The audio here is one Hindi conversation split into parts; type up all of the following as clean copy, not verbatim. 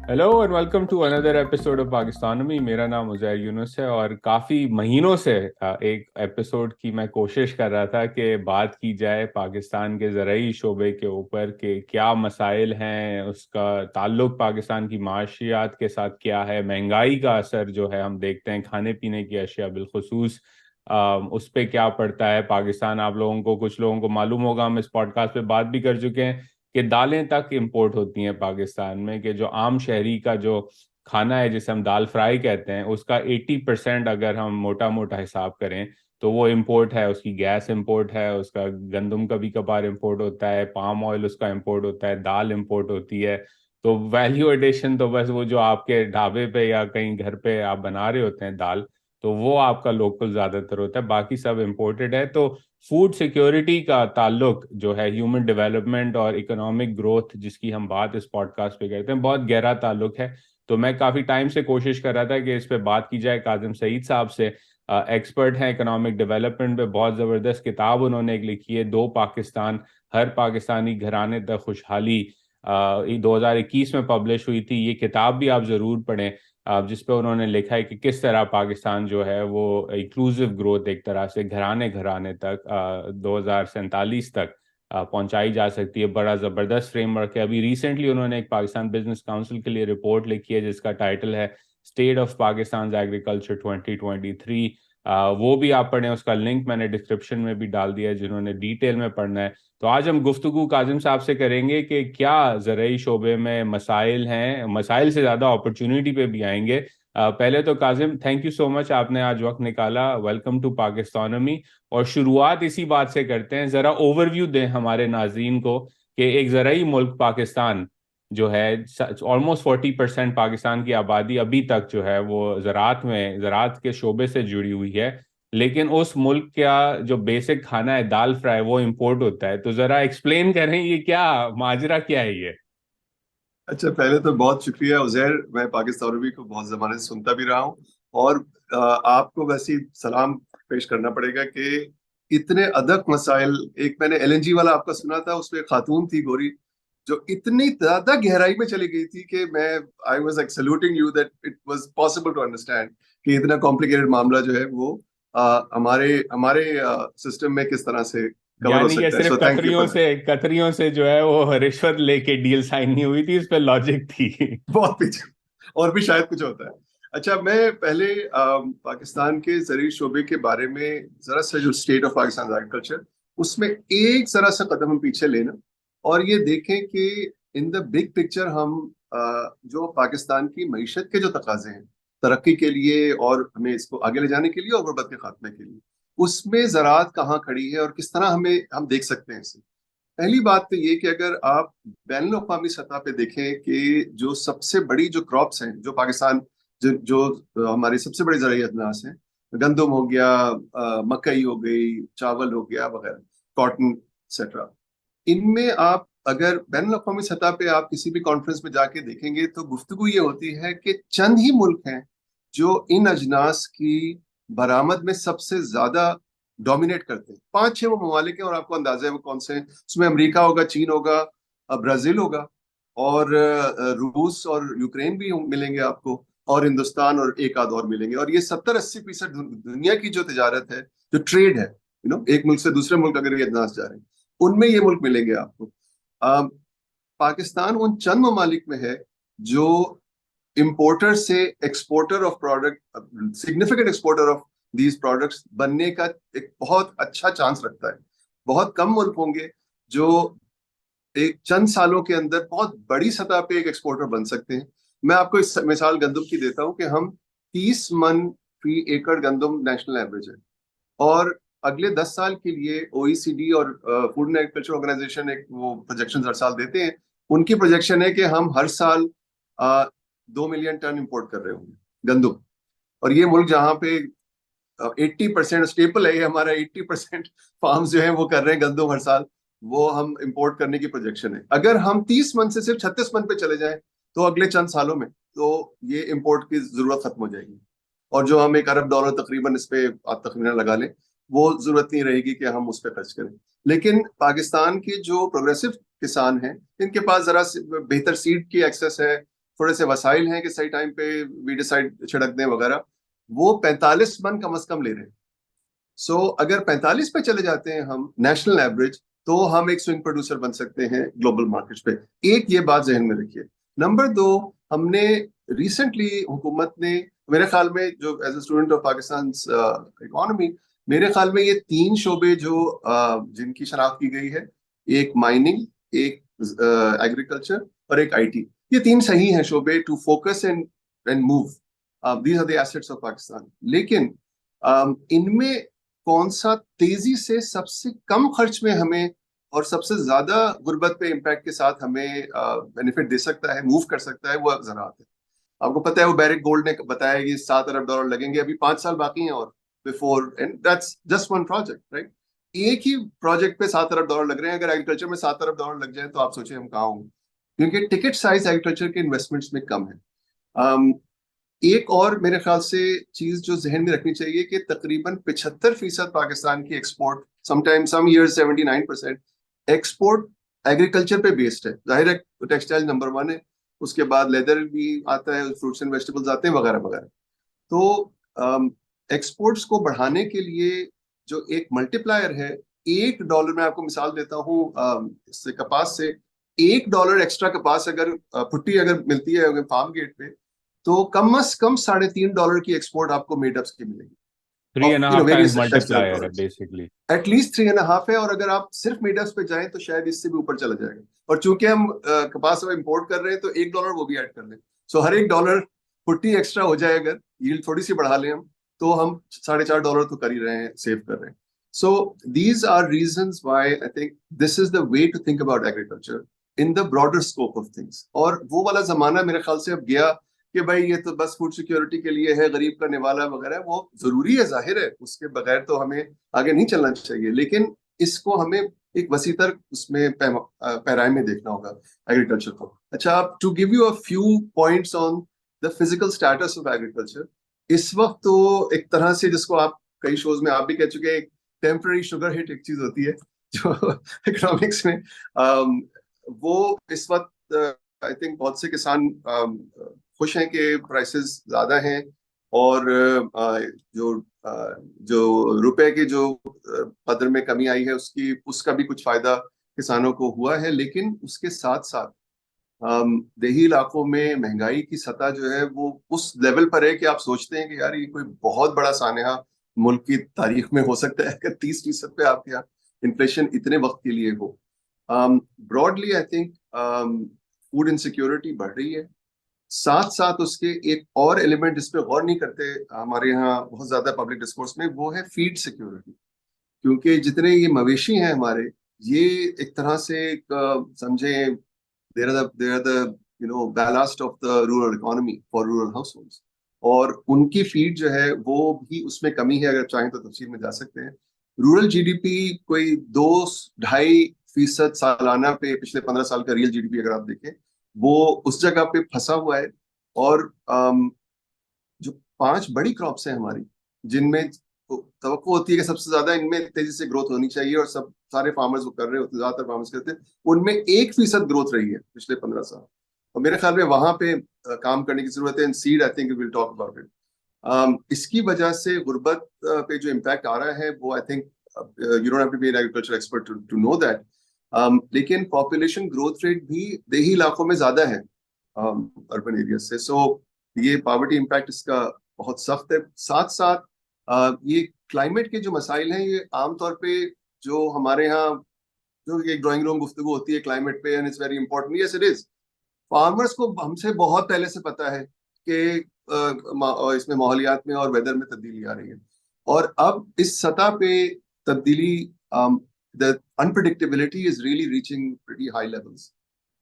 Hello and welcome to another episode of Pakistanomy. मेरा नाम उज़ैर यूनुस है और काफ़ी महीनों से एक एपिसोड की मैं कोशिश कर रहा था कि बात की जाए पाकिस्तान के ज़रूरी शोबे के ऊपर के क्या मसाइल हैं, उसका ताल्लुक पाकिस्तान की माशियात के साथ क्या है, महंगाई का असर जो है हम देखते हैं खाने पीने की अशिया बिलखुसूस उस पर क्या पड़ता है। पाकिस्तान, आप लोगों को, कुछ लोगों को मालूम होगा, हम इस पॉडकास्ट पे बात भी कर चुके हैं कि दालें तक इंपोर्ट होती हैं पाकिस्तान में, कि जो आम शहरी का जो खाना है जिसे हम दाल फ्राई कहते हैं उसका 80% अगर हम मोटा मोटा हिसाब करें तो वो इम्पोर्ट है। उसकी गैस इम्पोर्ट है, उसका गंदम कभी कभार इम्पोर्ट होता है, पाम ऑयल उसका इम्पोर्ट होता है, दाल इम्पोर्ट होती है। तो वैल्यू एडिशन तो बस वो जो आपके ढाबे पे या कहीं घर पे आप बना रहे होते हैं दाल, तो वो आपका लोकल ज्यादातर होता है, बाकी सब इम्पोर्टेड है। तो फूड सिक्योरिटी का ताल्लुक जो है ह्यूमन डेवलपमेंट और इकोनॉमिक ग्रोथ जिसकी हम बात इस पॉडकास्ट पे करते हैं, बहुत गहरा ताल्लुक है। तो मैं काफी टाइम से कोशिश कर रहा था कि इस पे बात की जाए काजिम सईद साहब से। एक्सपर्ट हैं इकोनॉमिक डेवलपमेंट पे, बहुत जबरदस्त किताब उन्होंने एक लिखी है, दो पाकिस्तान, हर पाकिस्तानी घराने तक खुशहाली। 2021 में पब्लिश हुई थी ये किताब, भी आप जरूर पढ़ें। जिस पे उन्होंने लिखा है कि किस तरह पाकिस्तान जो है वो इंक्लूसिव ग्रोथ एक तरह से घराने घराने तक 2047 तक पहुंचाई जा सकती है। बड़ा ज़बरदस्त फ्रेमवर्क है। अभी रिसेंटली उन्होंने एक पाकिस्तान बिजनेस काउंसिल के लिए रिपोर्ट लिखी है जिसका टाइटल है स्टेट ऑफ पाकिस्तान एग्रीकल्चर 2023। वो भी आप पढ़ें, उसका लिंक मैंने डिस्क्रिप्शन में भी डाल दिया है जिन्होंने डिटेल में पढ़ना है। तो आज हम गुफ्तगू काजिम साहब से करेंगे कि क्या ज़रूरी शोबे में मसाइल हैं, मसाइल से ज़्यादा अपॉर्चुनिटी पे भी आएंगे। पहले तो Kazim, thank you so much, आपने आज वक्त निकाला। Welcome to Pakistanomy. और शुरुआत इसी बात से करते हैं, ज़रा ओवरव्यू दें हमारे नाजरीन को कि एक ज़रूरी मुल्क पाकिस्तान जो है, ऑलमोस्ट 40% पाकिस्तान की आबादी अभी तक जो है वो ज़राअत के शोबे से जुड़ी हुई है, लेकिन उस मुल्क का जो बेसिक खाना है दाल फ्राई वो इंपोर्ट होता है। तो जरा एक्सप्लेन करें ये क्या माजरा क्या है ये। अच्छा, पहले तो बहुत शुक्रिया उजैर। मैं पाकिस्तानी को बहुत जमाने से सुनता भी रहा हूँ। और आपको वैसे ही सलाम पेश करना पड़ेगा कि इतने अदक मसाइल। एक मैंने एलएनजी वाला आपका सुना था, उसमें एक खातून थी गोरी जो इतनी ज्यादा गहराई में चली गई थी कि मैं I was like saluting you that it was possible to understand कि इतना कॉम्प्लिकेटेड मामला जो है वो हमारे हमारे सिस्टम में किस तरह से कवर हो यानी कि सकता है। सिर्फ so thank you for that. कतरियों से जो है वो रिश्वत लेके डील साइन नहीं हुई थी, इस पे लॉजिक थी। बहुत पीछे और भी शायद कुछ होता है। अच्छा, मैं पहले पाकिस्तान के ज़रूरी शोबे के बारे में जरा सा, जो स्टेट ऑफ पाकिस्तान एग्रीकल्चर, उसमें एक जरा सा कदम हम पीछे लेना और ये देखें कि इन द बिग पिक्चर हम जो पाकिस्तान की मईशत के जो तकाजे हैं तरक्की के लिए और हमें इसको आगे ले जाने के लिए और गुर्बत के खात्मे के लिए, उसमें ज़राअत कहाँ खड़ी है और किस तरह हम देख सकते हैं इसे। पहली बात तो ये कि अगर आप बैन अवी सतह पे देखें कि जो सबसे बड़ी जो क्रॉप्स हैं जो पाकिस्तान, जो हमारी सबसे बड़ी ज़राई अजनास हैं, गंदम हो गया, मकई हो गई, चावल हो गया वगैरह, कॉटन एक्सेट्रा, इनमें आप अगर बैन अवी सतह पे आप किसी भी कॉन्फ्रेंस में जाके देखेंगे तो गुफ्तगू ये होती है कि चंद ही मुल्क हैं जो इन अजनास की बरामद में सबसे ज्यादा डोमिनेट करते हैं। पांच छह वो ममालिक हैं और आपको अंदाजा है वो कौन से हैं। उसमें अमेरिका होगा, चीन होगा, ब्राजील होगा, और रूस और यूक्रेन भी मिलेंगे आपको, और हिंदुस्तान, और एक आध और मिलेंगे। और ये 70-80% दुनिया की जो तिजारत है, जो ट्रेड है, एक मुल्क से दूसरे मुल्क अगर ये अजनास जा रहे हैं, उनमें ये मुल्क मिलेंगे आपको। अ, पाकिस्तान उन चंद ममालिक में है जो इंपोर्टर से exporter of product, significant exporter of these products बनने का एक बहुत अच्छा चांस रखता है। बहुत कम मुल्क होंगे जो एक चंद सालों के अंदर बहुत बड़ी सतह पे एक एक्सपोर्टर बन सकते हैं। मैं आपको इस मिसाल गंदम की देता हूं कि हम 30 मन फी एकड़ गंदम नेशनल एवरेज है, और अगले 10 साल के लिए ओईसीडी और फूड एंड एग्रीकल्चर ऑर्गेनाइजेशन एक वो प्रोजेक्शन हर साल देते हैं। उनकी प्रोजेक्शन है कि हम हर साल 2 मिलियन टन इंपोर्ट कर रहे होंगे गंदम। और ये मुल्क जहाँ पे 80% स्टेपल है, ये हमारा 80% फार्म्स जो है वो कर रहे हैं गंदम हर साल, वो हम इंपोर्ट करने की प्रोजेक्शन है। अगर हम 30 मन से सिर्फ 36 मन पे चले जाएं तो अगले चंद सालों में तो ये इंपोर्ट की जरूरत खत्म हो जाएगी। और जो हम $1 अरब तकरीबन इस पे आप तकरीबन लगा लें, वो जरूरत नहीं रहेगी कि हम उस पर खर्च करें। लेकिन पाकिस्तान के जो प्रोग्रेसिव किसान हैं, इनके पास जरा बेहतर सीड की एक्सेस है, थोड़े से वसाइल हैं कि सही टाइम पे वीडिसाइड छिड़क दें वगैरह, वो 45 मन कम से कम ले रहे हैं। सो अगर 45 पे चले जाते हैं हम नेशनल एवरेज, तो हम एक स्विंग प्रोड्यूसर बन सकते हैं ग्लोबल मार्केट्स पे। एक ये बात जहन में रखिए। नंबर दो, हमने रिसेंटली हुकूमत ने, मेरे ख्याल में जो as a student of Pakistan economy, मेरे ख्याल में ये तीन शोबे जो जिनकी शनाख्त की गई है, एक माइनिंग, एक एग्रीकल्चर और एक आईटी, ये तीन सही हैं शोबे to focus and move. These are the assets of Pakistan. लेकिन इनमें कौन सा तेजी से सबसे कम खर्च में हमें और सबसे ज्यादा गुर्बत पे इम्पैक्ट के साथ हमें बेनिफिट दे सकता है, मूव कर सकता है, वो ज़राअत है। आपको पता है वो बैरिक गोल्ड ने बताया कि $7 अरब लगेंगे, अभी 5 साल बाकी हैं और before, and that's just one project, right. एक ही प्रोजेक्ट पे $7 अरब लग रहे हैं। अगर एग्रीकल्चर में $7 अरब लग जाए तो आप सोचिए हम कहाँ होंगे, क्योंकि टिकट साइज एग्रीकल्चर के इन्वेस्टमेंट्स में कम है। एक और मेरे ख्याल से चीज जो जहन में रखनी चाहिए कि तकरीबन 75% पाकिस्तान की export, sometime some years 79% export agriculture पे बेस्ड है। जाहिर है टेक्सटाइल नंबर 1 है, उसके बाद लेदर भी आता है, फ्रूट्स एंड वेजिटेबल्स आते हैं वगैरह वगैरह। तो एक्सपोर्ट्स को बढ़ाने के लिए जो एक मल्टीप्लायर है, $1, मैं आपको मिसाल देता हूँ इससे, कपास से $1 एक्स्ट्रा कपास अगर पुट्टी अगर मिलती है फार्म गेट पे, तो कम से कम $3.5 की एक्सपोर्ट आपको मेडअप्स की मिलेगी, three of and half times various textile multiplier है प्रोडक्ट्स। बेसिकली। एटलीस्ट 3.5 है, और अगर आप सिर्फ मेडअप्स पे जाएं तो शायद इससे भी ऊपर चला जाएगा। और चूंकि हम कपास में इंपोर्ट कर रहे हैं, तो $1 वो भी ऐड कर लें, सो हर $1 पुट्टी एक्स्ट्रा हो जाए, अगर यील्ड थोड़ी सी बढ़ा लें हम, तो हम $4.5 तो कर ही रहे हैं, सेव कर रहे हैं। So these are reasons why I think this is the way to think about agriculture in the broader scope of things. और वो वाला जमाना मेरे ख्याल से अब गया कि भाई ये तो बस फूड सिक्योरिटी के लिए है, गरीब का निवाला वगैरह, वो जरूरी है, जाहिर है, उसके बगैर तो हमें आगे नहीं चलना चाहिए। लेकिन इसको हमें एक वसीतर उसमें पैराए में देखना होगा एग्रीकल्चर को। अच्छा, to give you a few points on the physical status of agriculture, इस वक्त तो एक तरह से, जिसको आप कई शोज में आप भी कह चुके हैं, टेम्पररी शुगर हिट एक चीज होती है जो इकोनॉमिक्स में, वो इस वक्त आई थिंक बहुत से किसान खुश हैं कि प्राइसेस ज्यादा हैं, और जो रुपए की जो कदर में कमी आई है, उसका भी कुछ फायदा किसानों को हुआ है। लेकिन उसके साथ साथ देही इलाकों में महंगाई की सतह जो है वो उस लेवल पर है कि आप सोचते हैं कि यार ये कोई बहुत बड़ा सानहा मुल्क की तारीख में हो सकता है कि 30% पे आपके यहाँ इन्फ्लेशन इतने वक्त के लिए हो। Broadly I think food insecurity बढ़ रही है। साथ साथ उसके एक और एलिमेंट जिस पे गौर नहीं करते हमारे यहाँ बहुत ज्यादा पब्लिक डिस्कोर्स में, वो है फीड सिक्योरिटी। क्योंकि जितने ये मवेशी हैं हमारे, ये एक तरह से समझे, there are the ballast of the rural economy for rural households, और उनकी फीड जो है वो भी, उसमें कमी है। अगर चाहें तो तफसील में जा सकते हैं। रूरल जीडीपी कोई 2-2.5% सालाना पे, पिछले 15 साल का रियल जीडीपी अगर आप देखें, वो उस जगह पे फंसा हुआ है। और जो 5 बड़ी क्रॉप्स हैं हमारी, जिनमें तवक्को होती है कि सबसे ज्यादा इनमें तेजी से ग्रोथ होनी चाहिए, और सब सारे फार्मर्स वो कर रहे होते, ज्यादातर फार्मर्स करते हैं, उनमें 1% ग्रोथ रही है पिछले 15 साल। और मेरे ख्याल में वहां पे काम करने की जरूरत है। Seed I think will talk about it. इसकी वजह से गुर्बत पे जो इम्पैक्ट आ रहा है, वो I think you don't have to be an agriculture expert to know that. लेकिन पॉपुलेशन ग्रोथ रेट भी देही इलाकों में ज्यादा है अर्बन एरिया से। सो ये पॉवर्टी इम्पैक्ट इसका बहुत सख्त है। साथ साथ ये क्लाइमेट के जो मसाइल हैं, ये आमतौर पे जो हमारे यहाँ जो एक ड्राइंग रूम गुफ्तगू होती है क्लाइमेट पे, and it's very important, yes it is. Farmers को हमसे बहुत पहले से पता है कि इसमें माहौलियात में और वेदर में तब्दीली आ रही है, और अब इस सतह पे तब्दीली, the unpredictability is really reaching pretty high levels.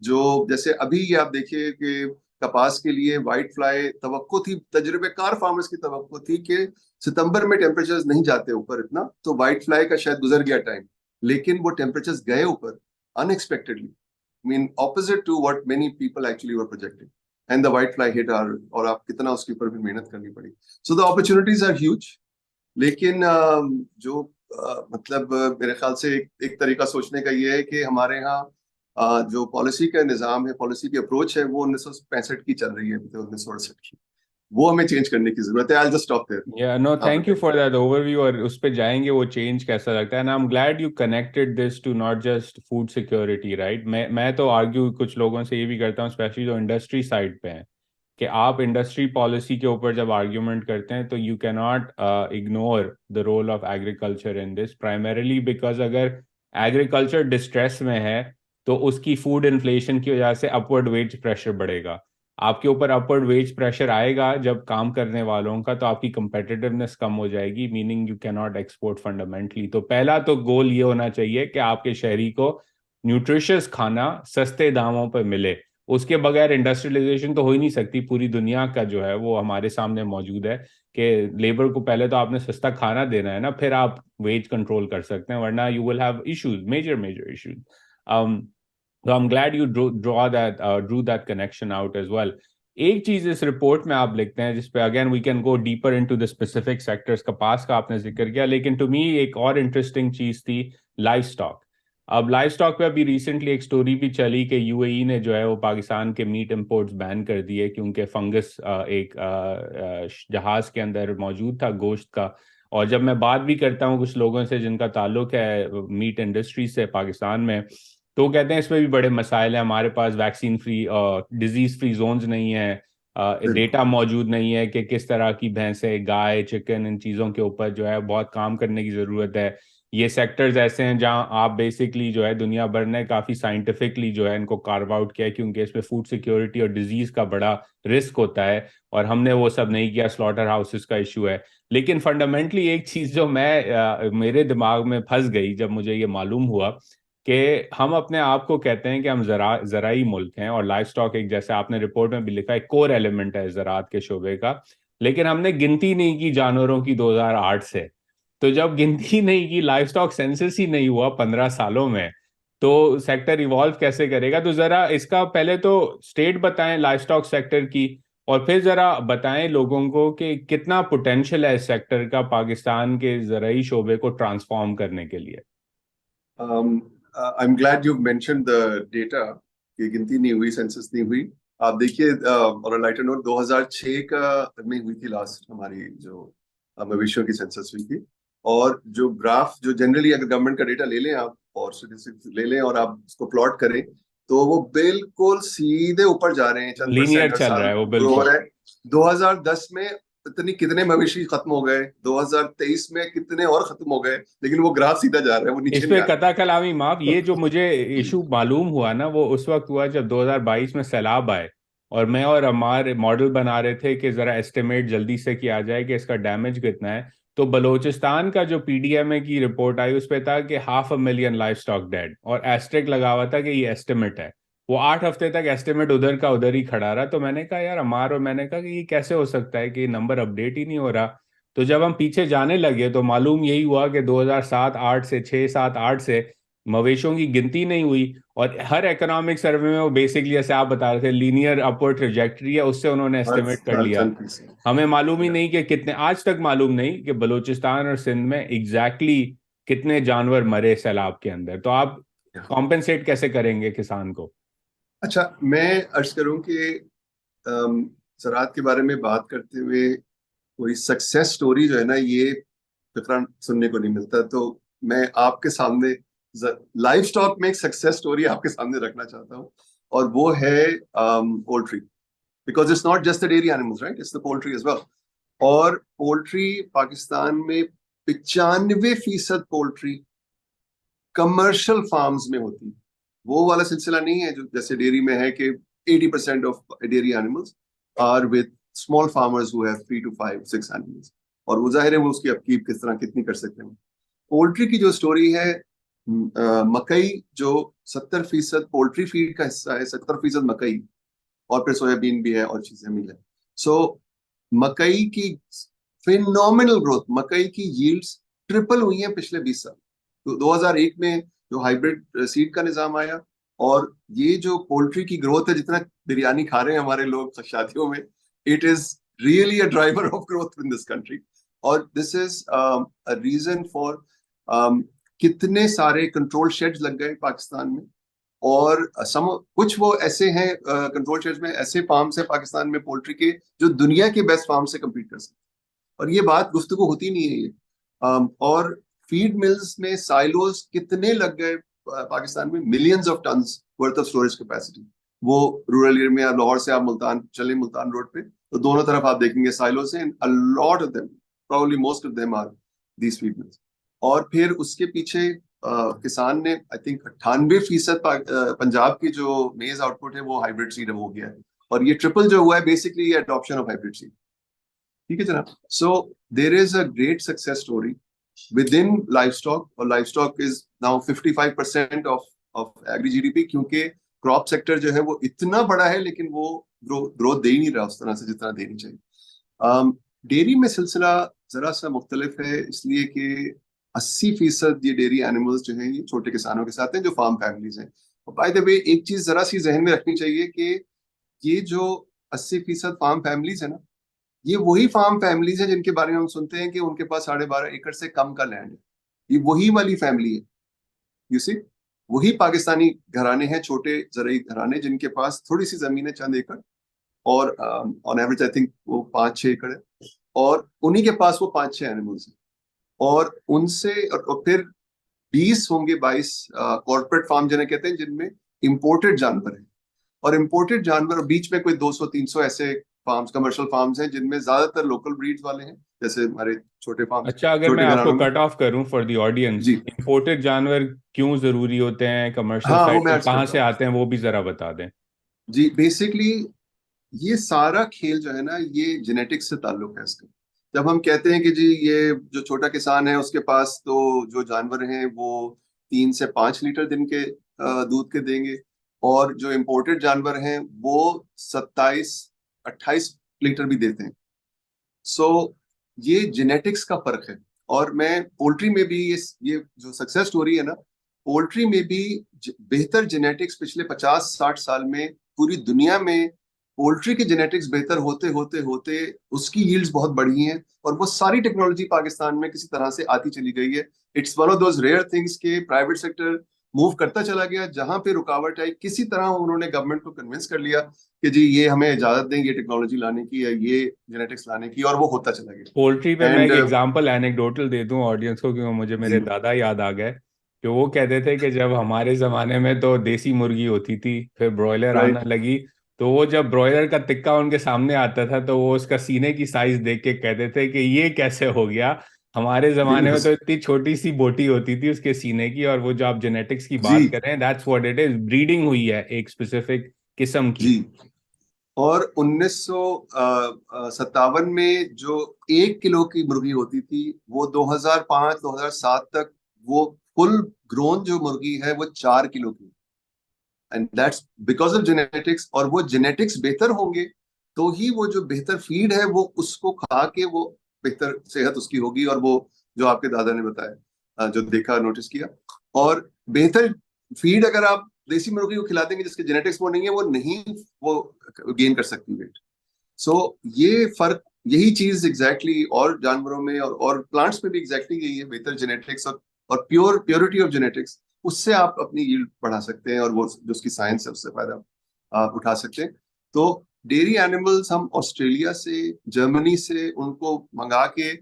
जो जैसे अभी ये आप देखिए कि कपास के लिए वाइट फ्लाई तवक्को थी, तजुर्बेकार फार्मर्स की तवक्को थी कि सितंबर में टेम्परेचर्स नहीं जाते ऊपर इतना, तो वाइट फ्लाई का शायद गुजर गया टाइम। लेकिन वो टेम्परेचर्स गए ऊपर unexpectedly, mean opposite to what many people actually were projecting, and the whitefly hit are, और आप कितना उसके ऊपर भी मेहनत करनी पड़ी। So the opportunities are huge. लेकिन जो मतलब मेरे ख्याल से एक तरीका सोचने का ये है कि हमारे यहाँ जो पॉलिसी का निज़ाम है, पॉलिसी की अप्रोच है, वो 1965 की चल रही है, 1968 की। वो हमें चेंज करने की जरूरत है। I just stop there. या नो, आप थैंक यू बताइए। For that overview. और उस पे जाएंगे वो चेंज कैसा लगता है, and I am glad you connected this to not just food security, right. मैं तो आर्ग्यू कुछ लोगों से ये भी करता हूँ, स्पेशली जो इंडस्ट्री साइड पे हैं, कि आप इंडस्ट्री पॉलिसी के ऊपर जब आर्ग्यूमेंट करते हैं तो you can not ignore the role of agriculture in this, primarily because अगर एग्रीकल्चर डिस्ट्रेस में है तो उसकी फूड इन्फ्लेशन की वजह से अपवर्ड वेज प्रेशर बढ़ेगा। आपके ऊपर अपवर्ड वेज प्रेशर आएगा जब काम करने वालों का, तो आपकी कंपेटिटिवनेस कम हो जाएगी, meaning you can not export fundamentally. तो पहला तो गोल ये होना चाहिए कि आपके शहरी को न्यूट्रिशियस खाना सस्ते दामों पर मिले। उसके बगैर इंडस्ट्रियलाइजेशन तो हो ही नहीं सकती। पूरी दुनिया का जो है वो हमारे सामने मौजूद है कि लेबर को पहले तो आपने सस्ता खाना देना है ना, फिर आप वेज कंट्रोल कर सकते हैं, वरना you will have issues, major major issues. So I'm glad you drew that connection out as well. एक चीज इस रिपोर्ट में आप लिखते हैं जिसपे again we can go deeper into the specific sectors, कपास का आपने जिक्र किया, लेकिन टू मी एक और इंटरेस्टिंग चीज थी लाइव स्टॉक। अब लाइव स्टॉक पे अभी रिसेंटली एक स्टोरी भी चली कि यूएई ने जो है वो पाकिस्तान के मीट इंपोर्ट्स बैन कर दिए क्योंकि फंगस एक जहाज के अंदर मौजूद था गोश्त का। और जब मैं बात भी करता हूँ कुछ लोगों से जिनका ताल्लुक है मीट इंडस्ट्री से पाकिस्तान में, तो वो कहते हैं इसमें भी बड़े मसाइल हैं, हमारे पास vaccine free disease free zones नहीं है, बिल्कुल। डेटा मौजूद नहीं है कि किस तरह की भैंसें, गाय, चिकन, इन चीज़ों के ऊपर जो है बहुत काम करने की ज़रूरत है। ये सेक्टर्स ऐसे हैं जहां आप बेसिकली जो है दुनिया भर ने काफ़ी साइंटिफिकली जो है इनको कार्व आउट किया है क्योंकि इसमें फूड सिक्योरिटी और डिजीज़ का बड़ा रिस्क होता है, और हमने वो सब नहीं किया। स्लॉटर हाउसेस का इशू है। लेकिन फंडामेंटली एक चीज़ जो मेरे दिमाग में फंस गई जब मुझे ये मालूम हुआ कि हम अपने आप को कहते हैं कि हम ज़राई मुल्क हैं, और लाइफ स्टॉक एक, जैसे आपने रिपोर्ट में भी लिखा है, कोर एलिमेंट है ज़राअत के शोबे का। लेकिन हमने गिनती नहीं की जानवरों की 2008 से। तो जब गिनती नहीं की, लाइफ स्टॉक सेंसस ही नहीं हुआ 15 सालों में, तो सेक्टर इवॉल्व कैसे करेगा? तो जरा इसका पहले तो स्टेट बताएं लाइफ स्टॉक सेक्टर की, और फिर जरा बताएं लोगों को कि कितना पोटेंशियल है इस सेक्टर का पाकिस्तान के ज़राई शोबे को ट्रांसफॉर्म करने के लिए। आई am glad you mention the data कि गिनती नहीं हुई, सेंसस नहीं हुई। आप देखिए, और लाइटर नोट, 2006 का में हुई थी लास्ट हमारी जो मवेशियों की सेंसस हुई थी। और जो ग्राफ, जो जनरली अगर गवर्नमेंट का डेटा ले लें आप और स्टेटिस्टिक्स ले लें और आप उसको प्लॉट करें, तो वो बिल्कुल सीधे ऊपर जा रहे हैं, चंद परसेंट लीनियर हर चल साल रहा है वो, ग्रो हो बिल्कुल। रहा है। 2010 में इतनी कितने मवेशी खत्म हो गए, 2023 में कितने और खत्म हो गए, लेकिन वो ग्राफ सीधा जा रहा है, वो इस नीचे नहीं पे आ कथा कलामी माफ, ये जो मुझे रहा। इशू मालूम हुआ ना वो उस वक्त हुआ जब 2022 में सैलाब आए, और मैं और अमार मॉडल बना रहे थे कि जरा एस्टिमेट जल्दी से किया जाए कि इसका डैमेज कितना है। तो बलोचिस्तान का जो पीडीएमए की रिपोर्ट आई उस पे था कि 500,000 लाइफ स्टॉक डेड, और एस्टेरिक लगा हुआ था कि ये एस्टिमेट है। वो 8 हफ्ते तक एस्टिमेट उधर का उधर ही खड़ा रहा। तो मैंने कहा यार अमार, और मैंने कहा कि ये कैसे हो सकता है कि ये नंबर अपडेट ही नहीं हो रहा। तो जब हम पीछे जाने लगे तो मालूम यही हुआ कि 2007-8 से 6-7-8 से मवेशियों की गिनती नहीं हुई, और हर इकोनॉमिक सर्वे में वो बेसिकली जैसे आप बता रहे थे लीनियर अपवर्ड ट्रेजेक्टरी है, उससे उन्होंने हर एस्टिमेट कर हर लिया। चंद पीस है। हमें मालूम ही नहीं कि कितने, आज तक मालूम नहीं कि बलूचिस्तान और सिंध में एग्जैक्टली कितने जानवर मरे सैलाब के अंदर। तो आप कॉम्पेंसेट कैसे करेंगे किसान को? अच्छा, मैं अर्ज करूं कि ज़राअत के बारे में बात करते हुए कोई सक्सेस स्टोरी जो है ना, ये फिक्रा सुनने को नहीं मिलता। तो मैं आपके सामने लाइव स्टॉक में एक सक्सेस स्टोरी आपके सामने रखना चाहता हूँ, और वो है poultry. Because it's not just the dairy animals, right, it's the poultry as well. और पोल्ट्री पाकिस्तान में 95% पोल्ट्री कमर्शियल फार्म्स में होती है। वो वाला सिलसिला नहीं है जो जैसे डेयरी में है कि 80% of dairy animals are with small farmers who have 3 to 5 6 animals. और वो जाहिर है वो उसकी अपकीप किस तरह कितनी कर सकते हैं। पोल्ट्री की जो स्टोरी है, मकई जो 70% पोल्ट्री फीड का हिस्सा है, 70% मकई, और फिर सोयाबीन भी है और चीजें भी है। सो मकई की फिनोमिनल ग्रोथ, मकई की यील्ड्स ट्रिपल हुई हैं पिछले 20 साल। तो 2001 में जो हाइब्रिड सीड का निजाम आया, और ये जो पोल्ट्री की ग्रोथ है, जितना बिरयानी खा रहे हैं हमारे लोग शादियों में, it is really a driver of growth in this country. और this is a reason for कितने सारे कंट्रोल शेड्स लग गए पाकिस्तान में, और कुछ वो ऐसे हैं कंट्रोल शेड्स में, ऐसे फार्म्स हैं पाकिस्तान में पोल्ट्री के जो दुनिया के बेस्ट फार्म से कम्पीट कर सकते हैं। और ये बात गुफ्तगू होती नहीं है ये। और फीड मिल्स में साइलोज कितने लग गए पाकिस्तान में, millions of tons worth of storage capacity. वो रूरल एरिया में, लाहौर से आप मुल्तान चले, मुल्तान रोड पे, तो दोनों तरफ आप देखेंगे साइलोज हैं, a lot of them, probably most of them are these feed mills. और फिर उसके पीछे किसान ने आई थिंक 98% पंजाब की जो मेज आउटपुट है वो हाइब्रिड सीड हो गया है। और ये ट्रिपल जो हुआ है बेसिकली ये अडॉप्शन ऑफ हाइब्रिड सीड। ठीक है जनाब। So there is a great success story within livestock, और livestock is now 55% of agri GDP, क्योंकि क्रॉप सेक्टर जो है वो इतना बड़ा है लेकिन वो ग्रोथ दे ही नहीं रहा उस तरह से जितना देनी चाहिए। डेयरी में सिलसिला जरा सा मुख्तलिफ है, इसलिए कि 80% ये डेयरी एनिमल्स जो हैं ये छोटे किसानों के साथ हैं जो फार्म फैमिलीज हैं। और बाय द वे एक चीज जरा सी जहन में रखनी चाहिए कि ये जो 80% फार्म फैमिलीज है ना, ये वही फार्म फैमिलीज हैं जिनके बारे में हम सुनते हैं कि उनके पास 12.5 एकड़ से कम का लैंड है। ये वही वाली फैमिली है, यू सी। वही पाकिस्तानी घराने हैं, छोटे जरई घराने, जिनके पास थोड़ी सी जमीन है, चंद एकड़, और ऑन एवरेज आई थिंक वो 5-6 एकड़ है, और उन्हीं के पास वो 5-6 एनिमल्स हैं। और उनसे और फिर 20 होंगे 22 कॉर्पोरेट फार्म जिन्हें कहते हैं, जिनमें इंपोर्टेड जानवर है। और इंपोर्टेड जानवर बीच में कोई 200-300 ऐसे फार्म्स, कमर्शियल फार्म्स हैं जिनमें ज्यादातर लोकल ब्रीड्स वाले हैं, जैसे हमारे छोटे फार्म, अच्छा, अगर मैं छोटे आपको घरानों में। कट ऑफ करूं फॉर द ऑडियंस, जी इंपोर्टेड जानवर क्यों जरूरी होते हैं कमर्शियल हाँ, वो साइड मैं पे, अर्ज कहाँ करता से हूँ। आते हैं, वो भी जरा बता दें। जी बेसिकली ये सारा खेल जो है ना, ये जेनेटिक्स से ताल्लुक है इसका। जब हम कहते हैं कि जी ये जो छोटा किसान है उसके पास तो जो जानवर हैं वो 3 से 5 लीटर दिन के दूध के देंगे, और जो इंपोर्टेड जानवर हैं वो 27-28 लीटर भी देते हैं। सो ये जेनेटिक्स का फर्क है। और मैं पोल्ट्री में भी ये जो सक्सेस स्टोरी है ना, पोल्ट्री में भी बेहतर जेनेटिक्स पिछले 50-60 साल में पूरी दुनिया में पोल्ट्री के जेनेटिक्स बेहतर होते होते होते उसकी यील्ड्स बहुत बढ़ी हैं, और वो सारी टेक्नोलॉजी पाकिस्तान में किसी तरह से आती चली गई है। It's one of those rare things के प्राइवेट सेक्टर मूव करता चला गया, जहां पे रुकावट आई किसी तरह उन्होंने गवर्नमेंट को कन्विंस कर लिया कि जी ये हमें इजाजत दें ये टेक्नोलॉजी लाने की या ये जेनेटिक्स लाने की, और वो होता चला पोल्ट्री पे गया। मैं एंड एक एग्जांपल एनेक्डोटल दे दूं ऑडियंस को, क्योंकि मुझे जी मेरे दादा याद आ गए कि वो कहते थे कि जब हमारे ज़माने में तो देसी मुर्गी होती थी, फिर ब्रॉयलर आना राइट, लगी, तो वो जब ब्रॉयलर का टिक्का उनके सामने आता था तो वो उसका सीने की साइज देख के कहते थे कि ये कैसे हो गया, हमारे ज़माने में तो इतनी छोटी सी बोटी होती थी उसके सीने की। और वो जो आप जेनेटिक्स की जी बात कर रहे हैं, that's what it is, breeding हुई है एक स्पेसिफिक किस्म की। जी। और 1957 में जो 1 किलो की मुर्गी होती थी, वो 2005-2007 तक वो फुल ग्रोन जो मुर्गी है वो 4 किलो की। And that's because of genetics. और वो जेनेटिक्स बेहतर होंगे तो ही वो जो बेहतर फीड है वो उसको खा के वो बेहतर सेहत उसकी होगी, और वो जो आपके दादा ने बताया, जो देखा नोटिस किया। और बेहतर फीड अगर आप देसी मुर्गी को खिला देंगे जिसके जेनेटिक्स वो नहीं है, वो नहीं वो गेन कर सकती वेट। सो ये फर्क, यही चीज एग्जैक्टली और जानवरों में और प्लांट्स में भी एग्जैक्टली यही है, बेहतर जेनेटिक्स और प्योरिटी ऑफ जेनेटिक्स, उससे आप अपनी यील्ड बढ़ा सकते हैं, और वो जो उसकी साइंस है उससे फायदा आप उठा सकते हैं। तो डेयरी एनिमल्स हम ऑस्ट्रेलिया से, जर्मनी से उनको मंगा के,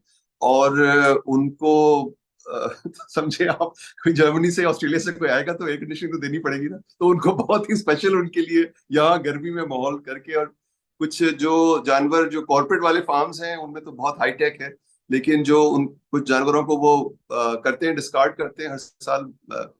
और उनको समझे आप, कोई जर्मनी से ऑस्ट्रेलिया से कोई आएगा तो एयर कंडीशनिंग तो देनी पड़ेगी ना, तो उनको बहुत ही स्पेशल उनके लिए यहाँ गर्मी में माहौल करके। और कुछ जो जानवर जो कॉर्पोरेट वाले फार्म्स हैं उनमें तो बहुत हाई टेक है, लेकिन जो उन कुछ जानवरों को वो करते हैं, डिस्कार्ड करते हैं हर साल,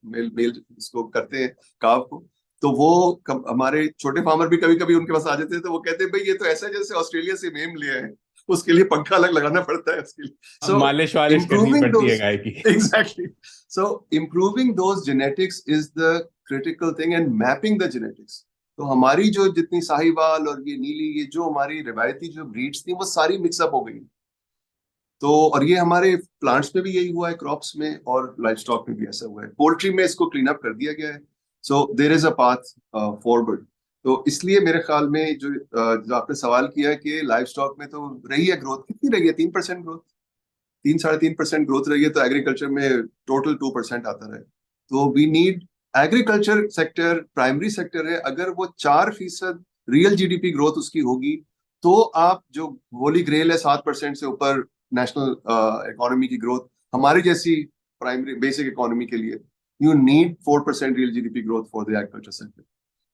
मेल मेल इसको करते हैं, काव को। तो वो हमारे छोटे फार्मर भी कभी कभी उनके पास आ जाते हैं, तो वो कहते हैं भाई ये तो ऐसा है जैसे ऑस्ट्रेलिया से मेम लिया है, उसके लिए पंखा अलग लगाना पड़ता है उसके लिए। अब सो मालिश वालिश करनी इम्प्रूविंग पड़ती है दोज गाय की। Exactly, so improving those genetics is the critical thing, and mapping the genetics. तो हमारी जो जितनी साहिवाल और ये नीली, ये जो हमारी रिवायती जो ब्रीड्स थी वो सारी मिक्सअप हो गई। तो और ये हमारे प्लांट्स में भी यही हुआ है, क्रॉप्स में, और लाइफ स्टॉक में भी ऐसा हुआ है। पोल्ट्री में इसको क्लीन अप कर दिया गया है। So there is a path forward. तो इसलिए मेरे ख्याल में जो आपने सवाल किया कि लाइफ स्टॉक में तो रही है ग्रोथ, कितनी रही है? 3% ग्रोथ, 3-3.5% ग्रोथ रही है। तो एग्रीकल्चर में टोटल 2% आता रहे। तो we need agriculture sector primary sector है, अगर वो 4% रियल जीडीपी ग्रोथ उसकी होगी, तो आप जो होली ग्रेल है 7% से ऊपर नेशनल इकोनॉमी की ग्रोथ, हमारी जैसी प्राइमरी बेसिक इकोनॉमी के लिए you need 4% real GDP growth for the agriculture sector.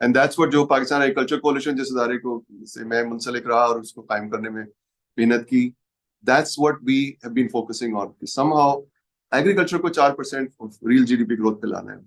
And that's what जो पाकिस्तान एग्रीकल्चर कोalition जिस इदारे को से मैं मुंसलिक रहा और उसको कायम करने में मेहनत की, that's what we have been focusing on, somehow agriculture को 4% रियल जीडीपी ग्रोथ पे लाना है,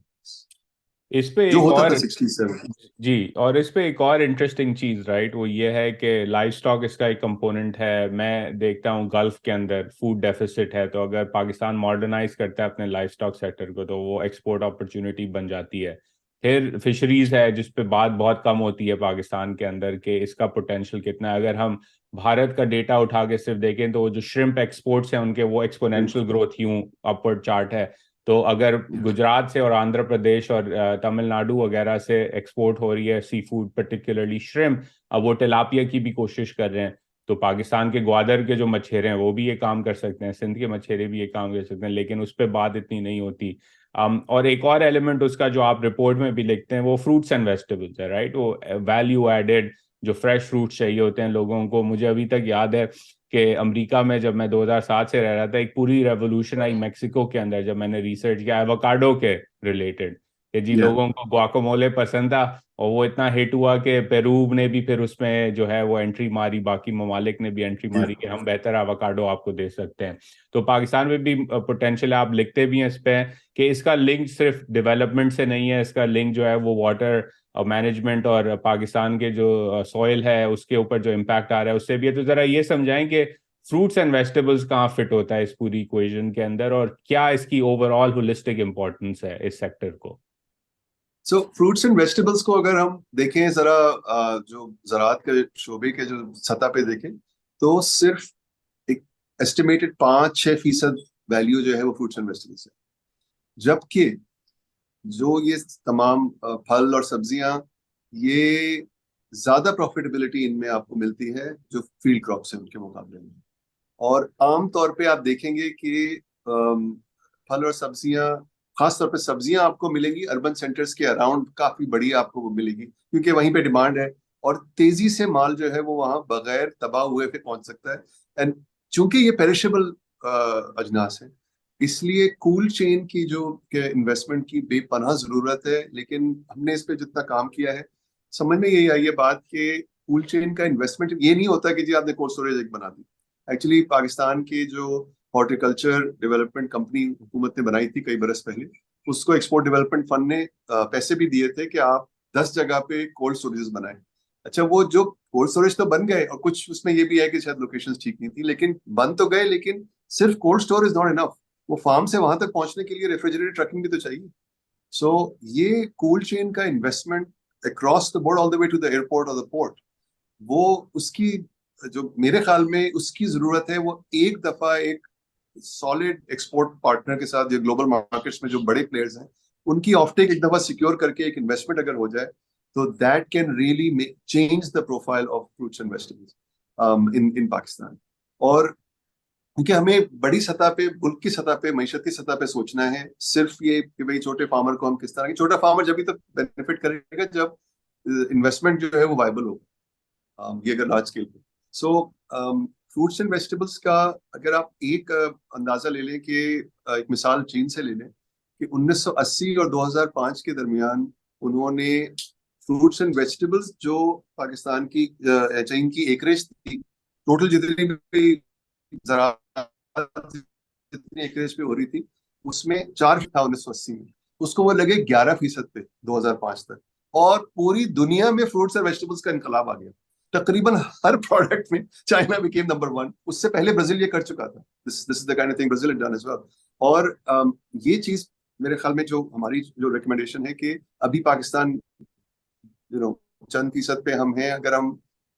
इस पे जो एक होता था और 60-70। जी, और इस पे एक और इंटरेस्टिंग चीज राइट वो ये है कि लाइव स्टॉक इसका एक कंपोनेंट है। मैं देखता हूँ गल्फ के अंदर फूड डेफिसिट है, तो अगर पाकिस्तान मॉडर्नाइज करता है अपने लाइव स्टॉक सेक्टर को तो वो एक्सपोर्ट अपॉर्चुनिटी बन जाती है। फिर फिशरीज है जिस पे बात बहुत कम होती है पाकिस्तान के अंदर कि इसका पोटेंशियल कितना है। अगर हम भारत का डेटा उठा के सिर्फ देखें तो जो श्रिम्प एक्सपोर्ट्स हैं उनके वो एक्सपोनेंशियल ग्रोथ यूं अपवर्ड चार्ट है। तो अगर गुजरात से और आंध्र प्रदेश और तमिलनाडु वगैरह से एक्सपोर्ट हो रही है सी फूड पर्टिकुलरली श्रिम्प, अब वो टिलापिया की भी कोशिश कर रहे हैं, तो पाकिस्तान के ग्वादर के जो मछेरे हैं वो भी ये काम कर सकते हैं, सिंध के मछेरे भी ये काम कर सकते हैं, लेकिन उस पर बात इतनी नहीं होती। और एक और एलिमेंट उसका जो आप रिपोर्ट में भी लिखते हैं वो फ्रूट्स एंड वेजिटेबल्स है राइट। वो वैल्यू एडेड जो फ्रेश फ्रूट्स चाहिए होते हैं लोगों को। मुझे अभी तक याद है कि अमेरिका में जब मैं 2007 से रह रहा था एक पूरी रेवोल्यूशन आई मेक्सिको के अंदर जब मैंने रिसर्च किया एवोकाडो के रिलेटेड कि जी या लोगों को गुआकामोले पसंद था और वो इतना हिट हुआ कि पेरू ने भी फिर उसमें जो है वो एंट्री मारी, बाकी ममालिक ने भी एंट्री मारी कि हम बेहतर एवोकाडो आपको दे सकते हैं। तो पाकिस्तान में भी पोटेंशियल आप लिखते भी हैं इस पे कि इसका लिंक सिर्फ डेवलपमेंट से नहीं है, इसका लिंक जो है वो वाटर मैनेजमेंट और पाकिस्तान के जो सॉइल है उसके ऊपर जो इम्पैक्ट आ रहा है उससे भी है। तो जरा ये समझाएं कि फ्रूट्स एंड वेजिटेबल्स कहाँ फिट होता है इस पूरी इक्वेशन के अंदर और क्या इसकी ओवरऑल होलिस्टिक इंपॉर्टेंस है इस सेक्टर को। सो फ्रूट्स एंड वेजिटेबल्स को अगर हम देखें जरा, जो ज़राअत के शोबे के जो सतह पे देखें, तो सिर्फ एक एस्टिमेटेड 5-6% वैल्यू जो है वो फ्रूट्स एंड वेजिटेबल्स है, जबकि जो ये तमाम फल और सब्जियां, ये ज्यादा प्रॉफिटेबिलिटी इनमें आपको मिलती है जो फील्ड क्रॉप्स हैं उनके मुकाबले में। और आम तौर पे आप देखेंगे कि फल और सब्जियां, खास तौर पे सब्जियां आपको मिलेंगी अर्बन सेंटर्स के अराउंड, काफी बड़ी आपको वो मिलेगी क्योंकि वहीं पे डिमांड है और तेजी से माल जो है वो वहां बगैर तबाह हुए पे पहुंच सकता है। एंड चूंकि ये पेरिशेबल अजनास है, इसलिए कूल चेन की जो के इन्वेस्टमेंट की बेपनाह जरूरत है। लेकिन हमने इस पे जितना काम किया है, समझ में यही आई है बात कि कूल चेन का इन्वेस्टमेंट ये नहीं होता कि जी आपने कोल्ड स्टोरेज एक बना दी। एक्चुअली पाकिस्तान की जो हॉर्टिकल्चर डेवलपमेंट कंपनी हुकूमत ने बनाई थी कई बरस पहले, उसको एक्सपोर्ट डेवलपमेंट फंड ने पैसे भी दिए थे कि आप 10 जगह पे कोल्ड स्टोरेज बनाएं। अच्छा, वो जो कोल्ड स्टोरेज तो बन गए और कुछ उसमें ये भी है कि शायद लोकेशंस ठीक नहीं थी, लेकिन बन तो गए, लेकिन सिर्फ cold store is not enough. वो फार्म से वहां तक पहुंचने के लिए रेफ्रिजरेटेड ट्रकिंग भी तो चाहिए। सो ये कोल्ड चेन का investment across the board all the way to the airport और द पोर्ट, वो उसकी जो मेरे ख्याल में उसकी जरूरत है, वो एक दफा एक सॉलिड एक्सपोर्ट पार्टनर के साथ, जो ग्लोबल मार्केट्स में जो बड़े प्लेयर्स हैं, उनकी ऑफटेक एक दफा सिक्योर करके एक इन्वेस्टमेंट अगर हो जाए, तो that can really change the profile of fruits and vegetables in in Pakistan. और क्योंकि हमें बड़ी सतह पे, मुल्क की सतह पे, मईशत की सतह पे सोचना है, सिर्फ ये कि भाई छोटे फार्मर को हम किस तरह, छोटा फार्मर जब भी तक बेनिफिट करेगा जब इन्वेस्टमेंट जो है वो वायबल होगा, ये अगर लार्ज स्केल पे। सो फ्रूट्स एंड वेजिटेबल्स का अगर आप एक अंदाजा ले लें कि एक मिसाल चीन से ले लें कि 1980 और 2005 के दरमियान उन्होंने फ्रूट्स एंड वेजिटेबल्स जो पाकिस्तान की चीन की एकरेज थी, टोटल जितनी भी ज़राअत जितनी एकरेज पे हो रही थी, उसमें 4 था 1980 में, उसको वो लगे 11% पे 2005 तक, और पूरी दुनिया में फ्रूट्स और वेजिटेबल्स का इनकलाब आ गया। तकरीबन हर प्रोडक्ट में चाइना बिकेम नंबर 1। उससे पहले ब्राजील ये कर चुका था। This is the kind of thing Brazil had done as well. और ये चीज मेरे ख्याल में जो हमारी जो रिकमेंडेशन है कि अभी पाकिस्तान चंद फीसद पे हम हैं, अगर हम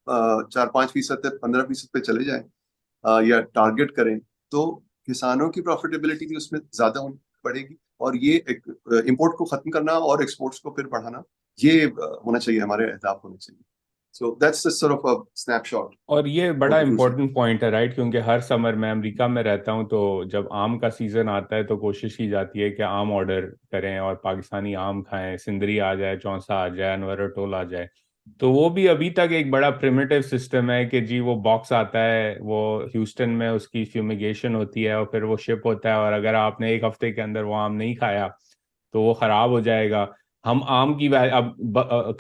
4-5% 15% पे चले जाएं या टारगेट करें, तो किसानों की प्रॉफिटेबिलिटी भी उसमें ज्यादा होनी पड़ेगी। और ये इंपोर्ट को खत्म करना और एक्सपोर्ट्स को फिर बढ़ाना, ये होना चाहिए, हमारे अहदाफ होने चाहिए। So that's just sort of a snapshot और ये बड़ा of the fruit important point है, राइट, क्योंकि हर समर मैं अमेरिका में रहता हूँ, तो जब आम का सीजन आता है तो कोशिश की जाती है कि आम ऑर्डर करें और पाकिस्तानी आम खाएं, सिंदरी आ जाए, चौंसा आ जाए, अनवर टोल आ जाए। तो वो भी अभी तक एक बड़ा प्रिमिटिव सिस्टम है कि जी वो बॉक्स आता है, वो ह्यूस्टन में उसकी फ्यूमिगेशन होती है और फिर वो शिप होता है, और अगर आपने एक हफ्ते के अंदर वो आम नहीं खाया तो वो खराब हो जाएगा। हम आम की अब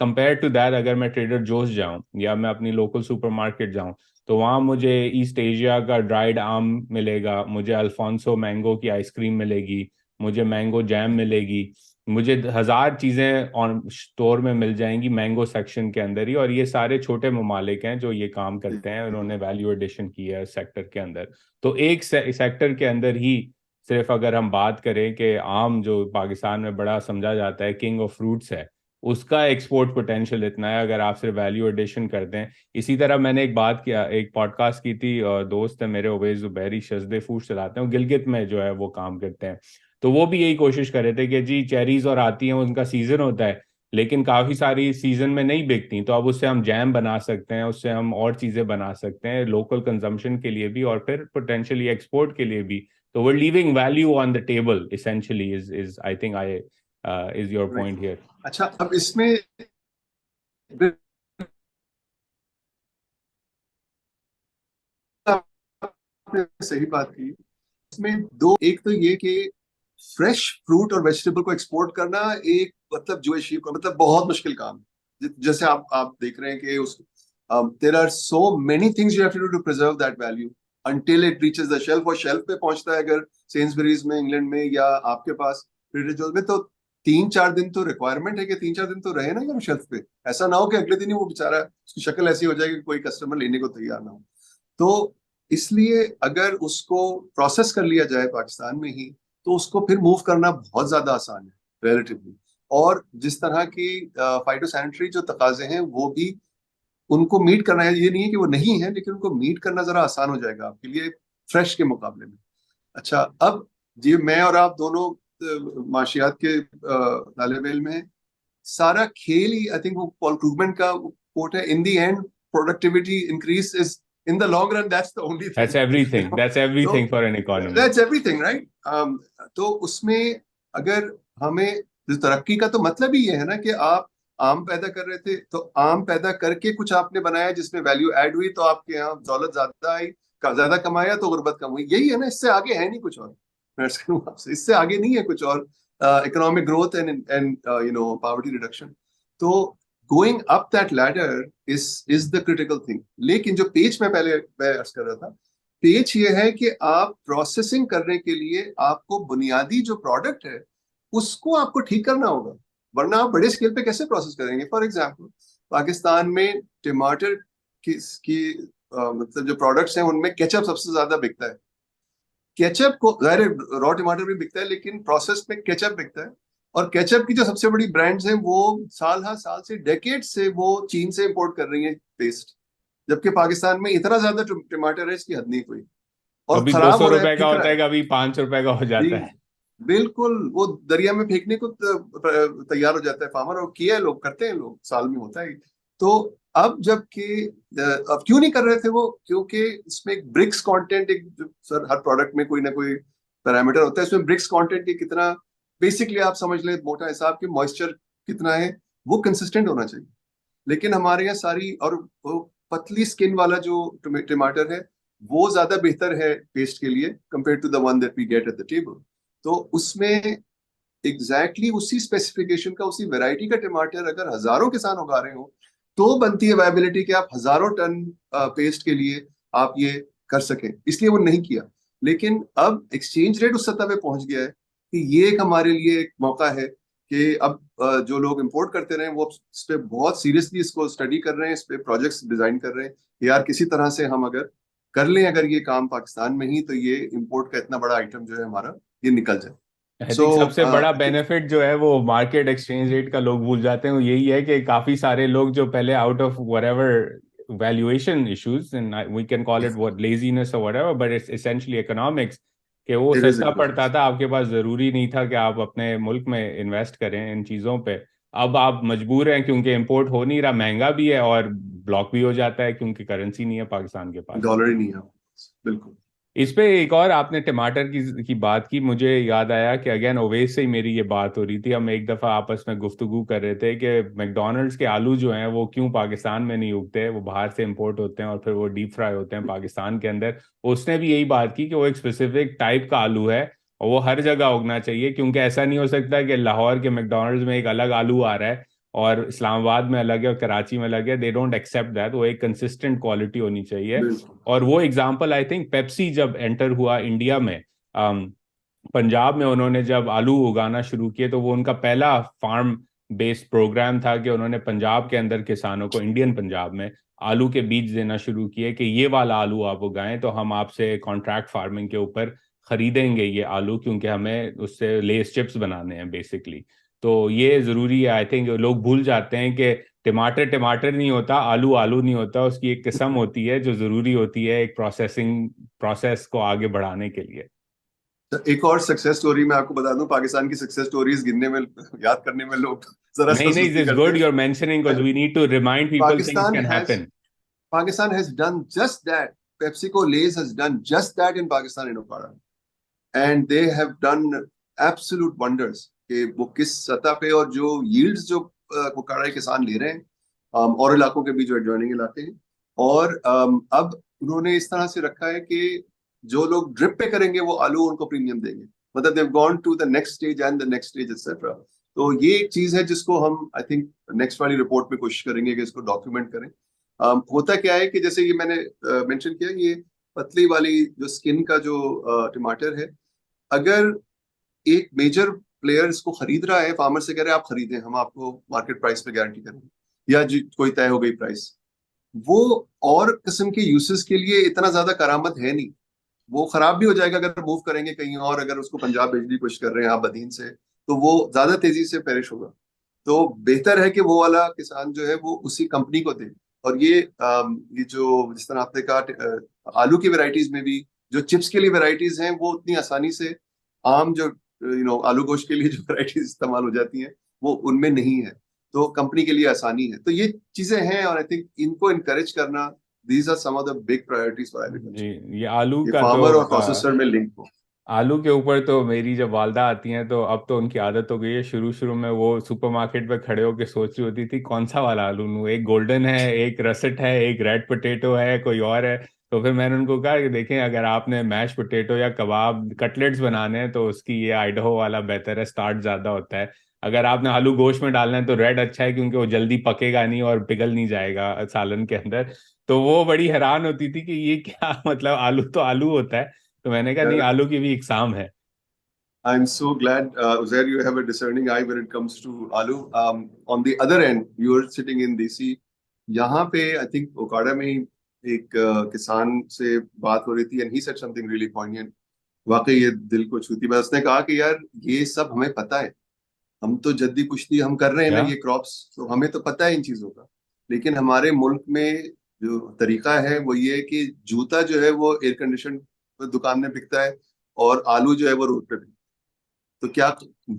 कंपेयर टू दैट, अगर मैं ट्रेडर जोस जाऊं या मैं अपनी लोकल सुपरमार्केट जाऊं, तो वहां मुझे ईस्ट एशिया का ड्राइड आम मिलेगा, मुझे अल्फोंसो मैंगो की आइसक्रीम मिलेगी, मुझे मैंगो जैम मिलेगी, मुझे 1000 चीजें ऑन स्टोर में मिल जाएंगी मैंगो सेक्शन के अंदर ही। और ये सारे छोटे ममालिक हैं जो ये काम करते हैं, उन्होंने वैल्यू एडिशन की है सेक्टर के अंदर। तो एक सेक्टर के अंदर ही सिर्फ अगर हम बात करें कि आम जो पाकिस्तान में बड़ा समझा जाता है, किंग ऑफ फ्रूट्स है, उसका एक्सपोर्ट पोटेंशियल इतना है अगर आप सिर्फ वैल्यू एडिशन करते हैं। इसी तरह मैंने एक बात किया, एक पॉडकास्ट की थी, और दोस्त है मेरे उवैस ज़ुबैरी, शज़दे फूड चलाते हैं, वो गिलगित में जो है वो काम करते हैं। तो वो भी यही कोशिश कर रहे थे कि जी चेरीज और आती हैं, उनका सीजन होता है, लेकिन काफी सारी सीजन में नहीं बिकती, तो अब उससे हम जैम बना सकते हैं, उससे हम और चीजें बना सकते हैं लोकल कंजम्पशन के लिए भी और फिर पोटेंशियली एक्सपोर्ट के लिए भी। So we're leaving value on the table essentially is I think I is your right. point here. अच्छा, अब इसमें आपने सही बात की। इसमें दो, एक तो ये कि फ्रेश फ्रूट और वेजिटेबल को एक्सपोर्ट करना एक मतलब जो है मतलब बहुत मुश्किल काम है। जैसे आप देख रहे हैं कि उस there are so many things you have to do to preserve that value until it reaches the shelf, और शेल्फ पे पहुंचता है अगर सेन्सबरीज में इंग्लैंड में या आपके पास ट्रेडर जोस में, तो 3-4 दिन तो रिक्वायरमेंट है कि 3-4 दिन तो रहे ना यार शेल्फ पे। ऐसा ना हो कि अगले दिन ही वो बेचारा उसकी शक्ल ऐसी हो जाएगी कि कोई कस्टमर लेने को तैयार ना हो। तो इसलिए अगर उसको प्रोसेस कर लिया जाए पाकिस्तान में ही, तो उसको फिर मूव करना बहुत ज्यादा आसान है रिलेटिवली। और जिस तरह की फाइटोसैनिटरी जो तकाजे हैं वो भी उनको मीट करना है, ये नहीं है कि वो नहीं है, लेकिन उनको मीट करना जरा आसान हो जाएगा आपके लिए फ्रेश के मुकाबले में। अच्छा, अब जी मैं और आप दोनों माशियात के तालिब इल्म हैं। सारा खेल ही आई थिंक वो पॉल क्रूगमैन का कोट है, in the end productivity increase is in the long run that's the only That's thing, you everything. No. That's तो everything for an economy. That's everything right. तो उसमें अगर हमें जो तरक्की का तो मतलब ही ये है ना कि आप आम पैदा कर रहे थे, तो आम पैदा करके कुछ आपने बनाया जिसमें वैल्यू ऐड हुई, तो आपके यहाँ दौलत ज्यादा आई, ज्यादा कमाया तो गुर्बत कम हुई। यही है ना, इससे आगे है नहीं कुछ और। मैं अर्ज करूं आपसे, इससे आगे नहीं है कुछ और। Economic growth and you know poverty reduction. तो going up that ladder is the critical thing. लेकिन जो पेज मैं पहले मैं अर्ज कर रहा था, पेच ये है कि आप प्रोसेसिंग करने के लिए आपको बुनियादी जो प्रोडक्ट है उसको आपको ठीक करना होगा, वरना आप बड़े स्केल पे कैसे प्रोसेस करेंगे। फॉर एग्जांपल, पाकिस्तान में टमाटर की मतलब जो प्रोडक्ट्स हैं उनमें केचप सबसे ज्यादा बिकता है। केचप को जाहिर रॉ टमाटर भी बिकता है, लेकिन प्रोसेस में केचप बिकता है। और केचप की जो सबसे बड़ी ब्रांड्स हैं वो साल हर साल से डेकेड से वो चीन से इंपोर्ट कर रही है पेस्ट, जबकि पाकिस्तान में इतना ज्यादा टमाटर है इसकी हद नहीं कोई, और कभी दो खराब सौ हो रहा है, रुपए का बिक रहा होता है, है। कभी 500 रुपए का हो जी जाता है। बिल्कुल, वो दरिया में फेंकने को तैयार हो जाता है फार्मर, और किया है, लोग करते हैं, लोग साल में होता है। तो अब जबकि अब क्यों नहीं कर रहे थे वो, क्योंकि इसमें एक ब्रिक्स कंटेंट, एक सर हर प्रोडक्ट में कोई ना कोई पैरामीटर होता है, इसमें ब्रिक्स कंटेंट की कितना, बेसिकली आप समझ ले मोटा हिसाब के मॉइस्चर कितना है, वो कंसिस्टेंट होना चाहिए। लेकिन हमारे यहाँ सारी, और वो पतली स्किन वाला जो टमाटर है वो ज्यादा बेहतर है पेस्ट के लिए compare to the one that we get at the table. तो उसमें एग्जैक्टली उसी स्पेसिफिकेशन का, उसी वैरायटी का टमाटर अगर हजारों किसान उगा रहे हो, तो बनती है वायबिलिटी कि आप हजारों टन पेस्ट के लिए आप ये कर सकें। इसलिए वो नहीं किया। लेकिन अब एक्सचेंज रेट उस सतह पे पहुंच गया है कि ये एक हमारे लिए एक मौका है कि अब जो लोग इंपोर्ट करते रहे वो इस पे बहुत सीरियसली इसको स्टडी कर रहे हैं, इस पे प्रोजेक्ट्स डिजाइन कर रहे हैं कि यार किसी तरह से हम अगर कर लें अगर ये काम पाकिस्तान में ही, तो ये इंपोर्ट का इतना बड़ा आइटम जो है हमारा ये निकल जाए। आई सो थिंक सबसे बड़ा आई थिंक बेनिफिट जो है वो मार्केट एक्सचेंज रेट का लोग भूल जाते हैं, वो यही है कि काफी सारे लोग जो पहले out of whatever valuation issues, and we can call it what laziness और whatever, but it's essentially economics, कि वो इट इज सस्ता पड़ता इकोनॉमिक्स। था, आपके पास जरूरी नहीं था कि आप अपने मुल्क में इन्वेस्ट करें इन चीजों पे। अब आप मजबूर हैं क्योंकि इंपोर्ट हो नहीं रहा, महंगा भी है, और ब्लॉक भी हो जाता है क्योंकि करेंसी नहीं है पाकिस्तान के पास। डॉलर ही नहीं है, बिल्कुल। इस पे एक और आपने टमाटर की बात की, मुझे याद आया कि अगेन ओवेस से ही मेरी ये बात हो रही थी। हम एक दफ़ा आपस में गुफ्तगू कर रहे थे कि मैकडोनल्ड्स के आलू जो हैं वो क्यों पाकिस्तान में नहीं उगते, वो बाहर से इंपोर्ट होते हैं और फिर वो डीप फ्राई होते हैं पाकिस्तान के अंदर। उसने भी यही बात की कि वो एक स्पेसिफिक टाइप का आलू है और वो हर जगह उगना चाहिए, क्योंकि ऐसा नहीं हो सकता कि लाहौर के मैकडोनल्ड्स में एक अलग आलू आ रहा है और इस्लामाबाद में अलग है और कराची में अलग है। They don't accept that. वो एक कंसिस्टेंट क्वालिटी होनी चाहिए। बिल्कुल। और वो एग्जाम्पल आई थिंक पेप्सी जब एंटर हुआ इंडिया में, पंजाब में उन्होंने जब आलू उगाना शुरू किए तो वो उनका पहला फार्म बेस्ड प्रोग्राम था कि उन्होंने पंजाब के अंदर किसानों को, इंडियन पंजाब में, आलू के बीज देना शुरू किए कि ये वाला आलू आप उगाएं तो हम आपसे कॉन्ट्रैक्ट फार्मिंग के ऊपर खरीदेंगे ये आलू, क्योंकि हमें उससे लेस चिप्स बनाने हैं बेसिकली। तो ये जरूरी है। आई थिंक लोग भूल जाते हैं कि टमाटर टमाटर नहीं होता, आलू आलू नहीं होता, उसकी एक किस्म होती है जो जरूरी होती है एक प्रोसेसिंग प्रोसेस को आगे बढ़ाने के लिए। तो एक और सक्सेस स्टोरी मैं आपको बता दूं, पाकिस्तान की सक्सेस स्टोरीज गिनने में, याद करने में लोग जरा सा नहीं नहीं, सुस्ती इट्स करते गुड यू आर हैं। Mentioning because we need to remind people things Pakistan can has happen. Pakistan has done just that. PepsiCo Lays has done just that in Pakistan in Okada, and they have done absolute wonders. कि वो किस सतह पे और जो yields जो ओकाड़ा के किसान ले रहे हैं, और इलाकों के भी जो एडजॉइनिंग इलाके हैं, और अब उन्होंने इस तरह से रखा है कि जो लोग ड्रिप पे करेंगे वो आलू उनको प्रीमियम देंगे। मतलब they've gone to the next stage and the next stage etc. तो ये एक चीज है जिसको हम आई थिंक नेक्स्ट वाली रिपोर्ट में कोशिश करेंगे कि इसको डॉक्यूमेंट करें। होता क्या है कि जैसे ये मैंने मेंशन किया, ये पतली वाली जो स्किन का जो टमाटर है, अगर एक मेजर प्लेयर इसको खरीद रहा है, फार्मर से कह रहे हैं आप खरीदें, हम आपको मार्केट प्राइस पे गारंटी करेंगे, या कोई तय हो गई प्राइस, वो और किस्म के यूसेस के लिए इतना ज्यादा करामत है नहीं। वो खराब भी हो जाएगा अगर मूव करेंगे कहीं और, अगर उसको पंजाब भेजने की कोशिश कर रहे हैं आप बदीन से, तो वो ज्यादा तेजी से पेरिश होगा। तो बेहतर है कि वो वाला किसान जो है वो उसी कंपनी को दे। और ये जो जिस तरह आपने कहा, आलू की वैरायटीज में भी जो चिप्स के लिए वैरायटीज हैं वो उतनी आसानी से आम जो आलू गोश्त के लिए जो वैरायटीज इस्तेमाल हो जाती हैं वो उनमें नहीं है। तो कंपनी के लिए आसानी है। तो ये चीजें हैं और आई थिंक इनको इनकरेज करना, these are some of the big priorities for जी, एग्रीकल्चर। ये आलू ये का तो फार्मर और प्रोसेसर में लिंक हो। आलू के ऊपर तो मेरी जब वालदा आती हैं तो अब तो उनकी आदत हो गई है, शुरू शुरू में वो सुपरमार्केट पे खड़े होकर सोच रही होती थी कौन सा वाला आलू लूं, एक गोल्डन है, एक रसेट है, एक रेड पोटैटो है, कोई और है। तो फिर मैंने उनको कहा कि देखें, अगर आपने मैश पोटैटो या कबाब कटलेट्स बनाने हैं तो उसकी ये आइडहो वाला बेहतर है, स्टार्च ज्यादा होता है। अगर आपने आलू गोश्त में डालना है तो रेड अच्छा है क्योंकि वो जल्दी पकेगा नहीं और पिघल नहीं जाएगा सालन के अंदर। तो वो बड़ी हैरान होती थी कि ये क्या मतलब, आलू तो आलू होता है। तो मैंने कहा नहीं, आलू की भी इकसाम है। I'm so glad, Uzair, you have a discerning eye when it comes to aloo. On the other end, you're sitting in DC. यहाँ पे I think ओकाड़ा में ही एक किसान से बात हो रही थी, and he said something really poignant. वाकई ये दिल को छूती बात। उसने कहा कि यार ये सब हमें पता है, हम तो जद्दी पुश्ती हम कर रहे हैं ना क्या? ये क्रॉप्स, तो हमें तो पता है इन चीजों का। लेकिन हमारे मुल्क में जो तरीका है वो ये है कि जूता जो है वो एयर कंडीशन दुकान में बिकता है और आलू जो है वो रोड पे बिकता है। तो क्या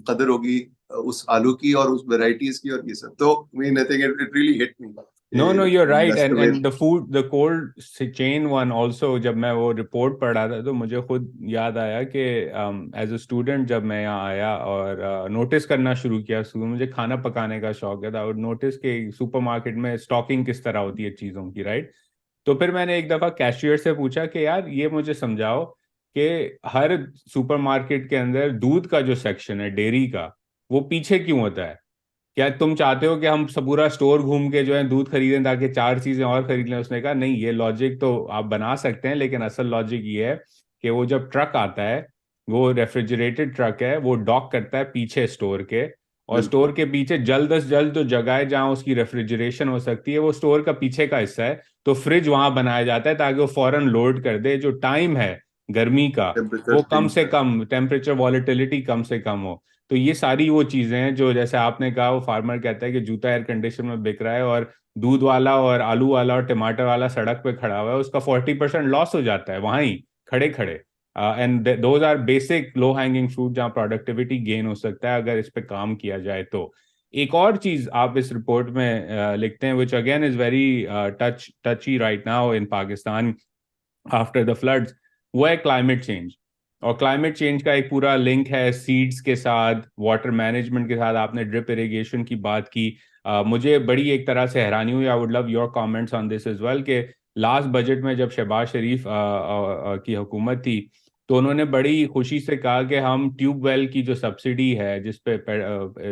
कदर होगी उस आलू की और उस वेराइटीज की और ये सब। तो mean I think it really hit me. No no, you're right, that's the way. and the cold chain one also, जब मैं वो रिपोर्ट पढ़ रहा था तो मुझे खुद याद आया कि एज अ स्टूडेंट जब मैं यहाँ आया और नोटिस करना शुरू किया, शुरू मुझे खाना पकाने का शौक है था और नोटिस के सुपरमार्केट में स्टॉकिंग किस तरह होती है चीज़ों की, राइट। तो फिर मैंने एक दफ़ा कैशियर से पूछा कि यार ये मुझे समझाओ कि हर सुपरमार्केट के अंदर दूध का जो सेक्शन है, डेयरी का, वो पीछे क्यों होता है? क्या तुम चाहते हो कि हम सब पूरा स्टोर घूम के जो है दूध खरीदें ताकि चार चीजें और खरीद लें? उसने कहा नहीं, ये लॉजिक तो आप बना सकते हैं लेकिन असल लॉजिक ये है कि वो जब ट्रक आता है, वो रेफ्रिजरेटेड ट्रक है, वो डॉक करता है पीछे स्टोर के, और बिल्कुल। स्टोर के पीछे जल्द अज जल्द जो जगह है जहां उसकी रेफ्रिजरेशन हो सकती है वो स्टोर का पीछे का हिस्सा है। तो फ्रिज वहां बनाया जाता है ताकि वो फौरन लोड कर दे, जो टाइम है गर्मी का टेम्परेचर वो कम चेंज से का। कम, टेम्परेचर वॉलेटिलिटी कम से कम हो। तो ये सारी वो चीजें हैं जो जैसे आपने कहा, वो फार्मर कहता है कि जूता एयर कंडीशन में बिक रहा है और दूध वाला और आलू वाला और टमाटर वाला सड़क पे खड़ा हुआ है, उसका 40% लॉस हो जाता है वहां ही खड़े खड़े। And those are basic low hanging fruit जहाँ प्रोडक्टिविटी गेन हो सकता है अगर इस पे काम किया जाए तो। एक और चीज आप इस रिपोर्ट में लिखते हैं, which again is very टची right now in Pakistan after the floods, वो है क्लाइमेट चेंज। और क्लाइमेट चेंज का एक पूरा लिंक है सीड्स के साथ, वाटर मैनेजमेंट के साथ। आपने ड्रिप इरिगेशन की बात की। मुझे बड़ी एक तरह से हैरानी हुई, I would love your comments on this as well, कि लास्ट बजट में जब शहबाज शरीफ की हुकूमत थी, तो उन्होंने बड़ी खुशी से कहा कि हम ट्यूबवेल की जो सब्सिडी है, जिस पे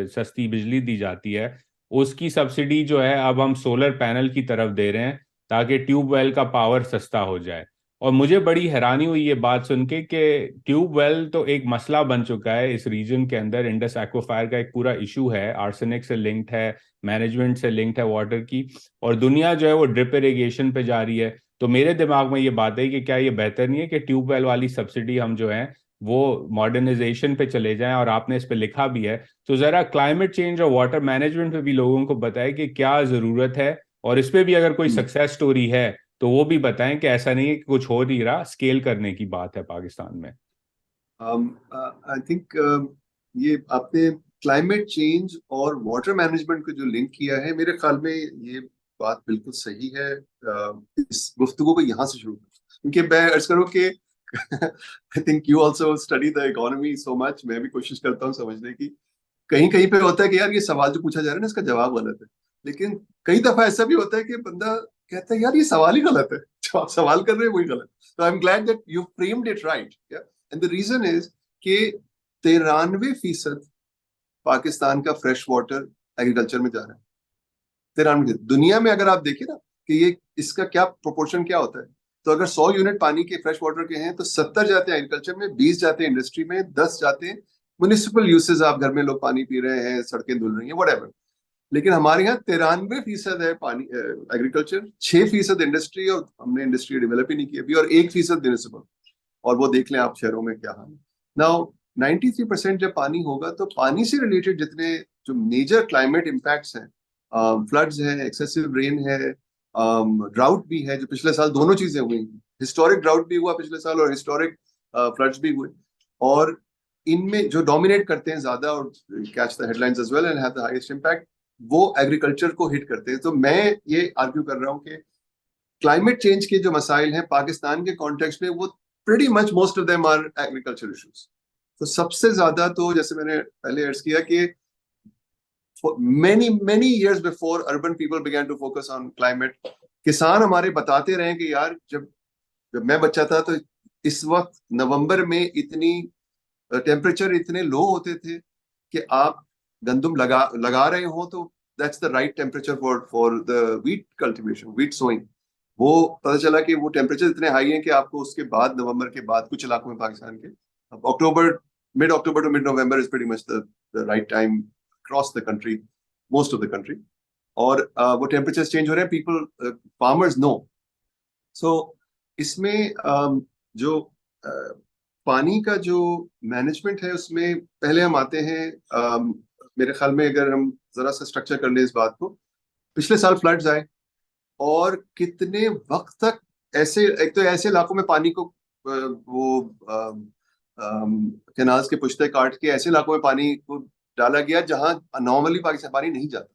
सस्ती बिजली दी जाती है, उसकी सब्सिडी जो है अब हम सोलर पैनल की तरफ दे रहे हैं, ताकि ट्यूबवेल का पावर सस्ता हो जाए। और मुझे बड़ी हैरानी हुई ये बात सुन के कि ट्यूबवेल तो एक मसला बन चुका है इस रीजन के अंदर। इंडस एक्वाफायर का एक पूरा इशू है, आर्सेनिक से लिंक्ड है, मैनेजमेंट से लिंक्ड है वाटर की, और दुनिया जो है वो ड्रिप इरिगेशन पे जा रही है। तो मेरे दिमाग में ये बात है कि क्या ये बेहतर नहीं है कि ट्यूबवेल वाली सब्सिडी हम जो है वो मॉडर्नाइजेशन पे चले जाएं? और आपने इस पे लिखा भी है, तो जरा क्लाइमेट चेंज और वाटर मैनेजमेंट पे भी लोगों को बताएं कि क्या जरूरत है, और इस पे भी अगर कोई सक्सेस स्टोरी है तो वो भी बताएं कि ऐसा नहीं है कि कुछ हो नहीं रहा, स्केल करने की बात है पाकिस्तान में। आई थिंक ये आपने क्लाइमेट चेंज और वाटर मैनेजमेंट को जो लिंक किया है, मेरे ख्याल में ये बात बिल्कुल सही है। इस गुफ्तगू को यहाँ से शुरू करूं, क्योंकि मैं अर्ज करूँ कि आई think you also study the economy so much, मैं भी कोशिश करता हूँ समझने की। कहीं कहीं पे होता है कि यार ये सवाल जो पूछा जा रहा है ना, इसका जवाब गलत है। लेकिन कई दफा ऐसा भी होता है कि बंदा कहता है यार ये सवाल ही गलत है, जो आप सवाल कर रहे हैं वही गलत। तो I am glad that you framed it right. And the reason is कि 93% पाकिस्तान का फ्रेश वाटर एग्रीकल्चर में जा रहा है। 93। दुनिया में अगर आप देखिए ना कि ये इसका क्या प्रोपोर्शन क्या होता है, तो अगर 100 यूनिट पानी के फ्रेश वाटर के हैं तो 70 जाते हैं एग्रीकल्चर में, 20 जाते हैं इंडस्ट्री में, 10 जाते हैं म्युनिसिपल यूसेज, आप घर में लोग पानी पी रहे हैं, सड़कें धुल रही हैं, वट। लेकिन हमारे यहाँ 93% है पानी एग्रीकल्चर, 6% इंडस्ट्री, और हमने इंडस्ट्री डेवलप ही नहीं की अभी, और 1% म्युनिसिपल। और वो देख लें आप शहरों में क्या हाल है। नाउ 93% जब पानी होगा, तो पानी से रिलेटेड जितने जो मेजर क्लाइमेट इम्पैक्ट्स हैं, फ्लड्स हैं, एक्सेसिव रेन है, ड्राउट भी है, जो पिछले साल दोनों चीजें हुई। हिस्टोरिक ड्राउट भी हुआ पिछले साल, और हिस्टोरिक फ्लड्स भी हुए। और इनमें जो डोमिनेट करते हैं ज्यादा और catch the headlines as well and have the highest impact, वो एग्रीकल्चर को हिट करते हैं। तो मैं ये आर्ग्यू कर रहा हूँ कि क्लाइमेट चेंज के जो मसाइल हैं पाकिस्तान के कॉन्टेक्स्ट में, वो pretty much most of them are agriculture issues। तो सबसे ज्यादा तो जैसे मैंने पहले अर्ज किया कि many years before urban people began to focus on climate, किसान हमारे बताते रहे कि यार जब जब मैं बच्चा था तो इस वक्त नवंबर में इतनी टेम्परेचर इतने लो होते थे कि आप गंदम लगा रहे हो तो that's the right temperature for the wheat cultivation, wheat sowing. वो पता चला कि वो टेम्परेचर इतने हाई हैं कि आपको उसके बाद, नवंबर के बाद कुछ इलाकों में पाकिस्तान के, October, mid October to mid November is pretty much the right time across the country, most of the country. और वो टेम्परेचर चेंज हो रहे हैं, पीपल फार्मर्स नो। सो इसमें जो पानी का जो मैनेजमेंट है, उसमें पहले हम आते हैं, मेरे ख्याल में अगर हम जरा सा स्ट्रक्चर कर लें इस बात को, पिछले साल फ्लड्स आए, और कितने वक्त तक ऐसे, एक तो ऐसे इलाकों में पानी को वो कैनाल्स के पुश्ते काट के ऐसे इलाकों में पानी को डाला गया जहां नॉर्मली पाकिस्तान पानी नहीं जाता,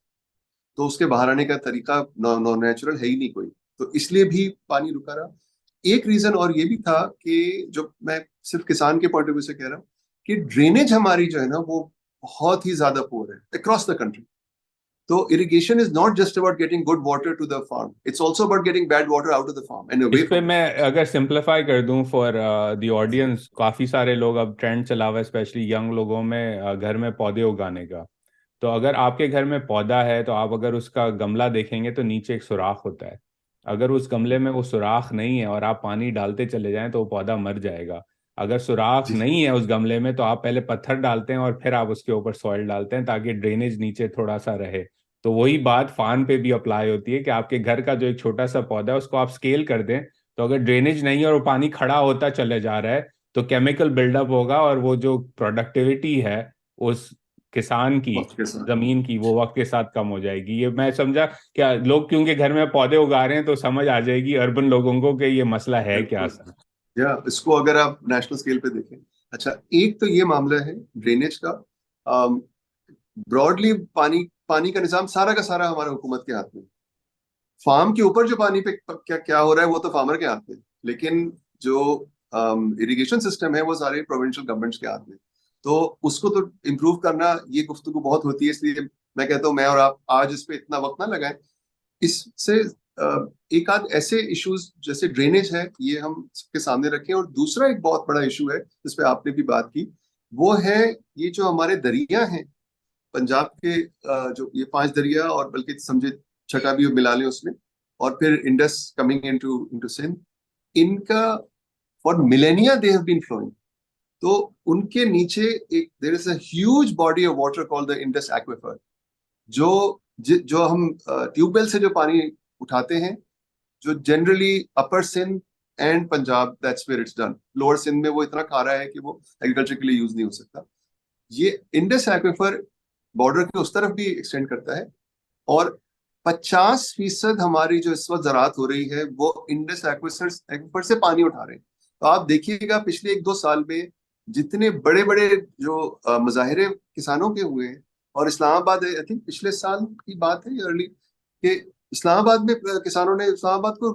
तो उसके बाहर आने का तरीका नेचुरल है ही नहीं कोई, तो इसलिए भी पानी रुका रहा। एक रीजन और ये भी था कि जो मैं सिर्फ किसान के पॉइंट ऑफ व्यू से कह रहा हूँ कि ड्रेनेज हमारी जो है ना, वो बहुत ही ज्यादा पुअर है अक्रॉस द कंट्री। तो irrigation is not just about getting good water to the farm, it's also about getting bad water out of the farm and away इस पे from मैं अगर सिंप्लीफाई कर दूं फॉर द ऑडियंस, काफी सारे लोग अब ट्रेंड चला हुआ है स्पेशली यंग लोगों में घर में पौधे उगाने का। तो अगर आपके घर में पौधा है तो आप अगर उसका गमला देखेंगे तो नीचे एक सुराख होता है। अगर उस गमले में वो सुराख नहीं है और आप पानी डालते चले जाएं तो वो पौधा मर जाएगा। अगर सुराख जी। नहीं है उस गमले में तो आप पहले पत्थर डालते हैं और फिर आप उसके ऊपर सॉइल डालते हैं ताकि ड्रेनेज नीचे थोड़ा सा रहे। तो वही बात फार्म पे भी अप्लाई होती है कि आपके घर का जो एक छोटा सा पौधा है उसको आप स्केल कर दें, तो अगर ड्रेनेज नहीं है और वो पानी खड़ा होता चले जा रहा है तो केमिकल बिल्डअप होगा, और वो जो प्रोडक्टिविटी है उस किसान की, वक्त के साथ। जमीन की, वो वक्त के साथ कम हो जाएगी। ये मैं समझा क्या लोग क्योंकि घर में पौधे उगा रहे हैं तो समझ आ जाएगी अर्बन लोगों को कि ये मसला है क्या बिल्कुल। असल। या इसको अगर आप नेशनल स्केल पे देखें, अच्छा एक तो ये मामला है ड्रेनेज का। ब्रॉडली पानी पानी का निजाम सारा का सारा हमारे हुकूमत के हाथ में। फार्म के ऊपर जो पानी पे क्या क्या हो रहा है वो तो फार्मर के हाथ में, लेकिन जो इरिगेशन सिस्टम है वो सारे प्रोविंशियल गवर्नमेंट्स के हाथ में। तो उसको तो इम्प्रूव करना, ये गुफ्तगू बहुत होती है, इसलिए मैं कहता हूँ मैं और आप आज इस पे इतना वक्त ना लगाएं। इससे एक आध ऐसे इश्यूज जैसे ड्रेनेज है ये हम सबके सामने रखें। और दूसरा एक बहुत बड़ा इशू है जिस पे आपने भी बात की, वो है ये जो हमारे दरिया हैं पंजाब के, जो ये 5 दरिया और बल्कि समझे छठा भी मिला लें उसमें, और फिर Indus coming into into Sindh, इनका for millennia they have been flowing. तो उनके नीचे एक there is a huge body of water called the Indus aquifer, जो जो हम ट्यूबवेल से जो पानी उठाते हैं, जो generally upper Sindh and Punjab that's where it's done, lower Sindh में वो इतना खारा है कि वो एग्रीकल्चर के लिए यूज नहीं हो सकता। ये इंडस एक्विफर बॉर्डर के उस तरफ भी एक्सटेंड करता है, और 50% हमारी जो इस वक्त ज़राअत हो रही है वो इंडस एक्विफर से पानी उठा रहे हैं। तो आप देखिएगा पिछले 1-2 साल में जितने बड़े बड़े जो मुजाहिरे किसानों के हुए हैं, और इस्लामाबाद आई थिंक पिछले साल की बात है अर्ली, कि इस्लामाबाद में किसानों ने इस्लामाबाद को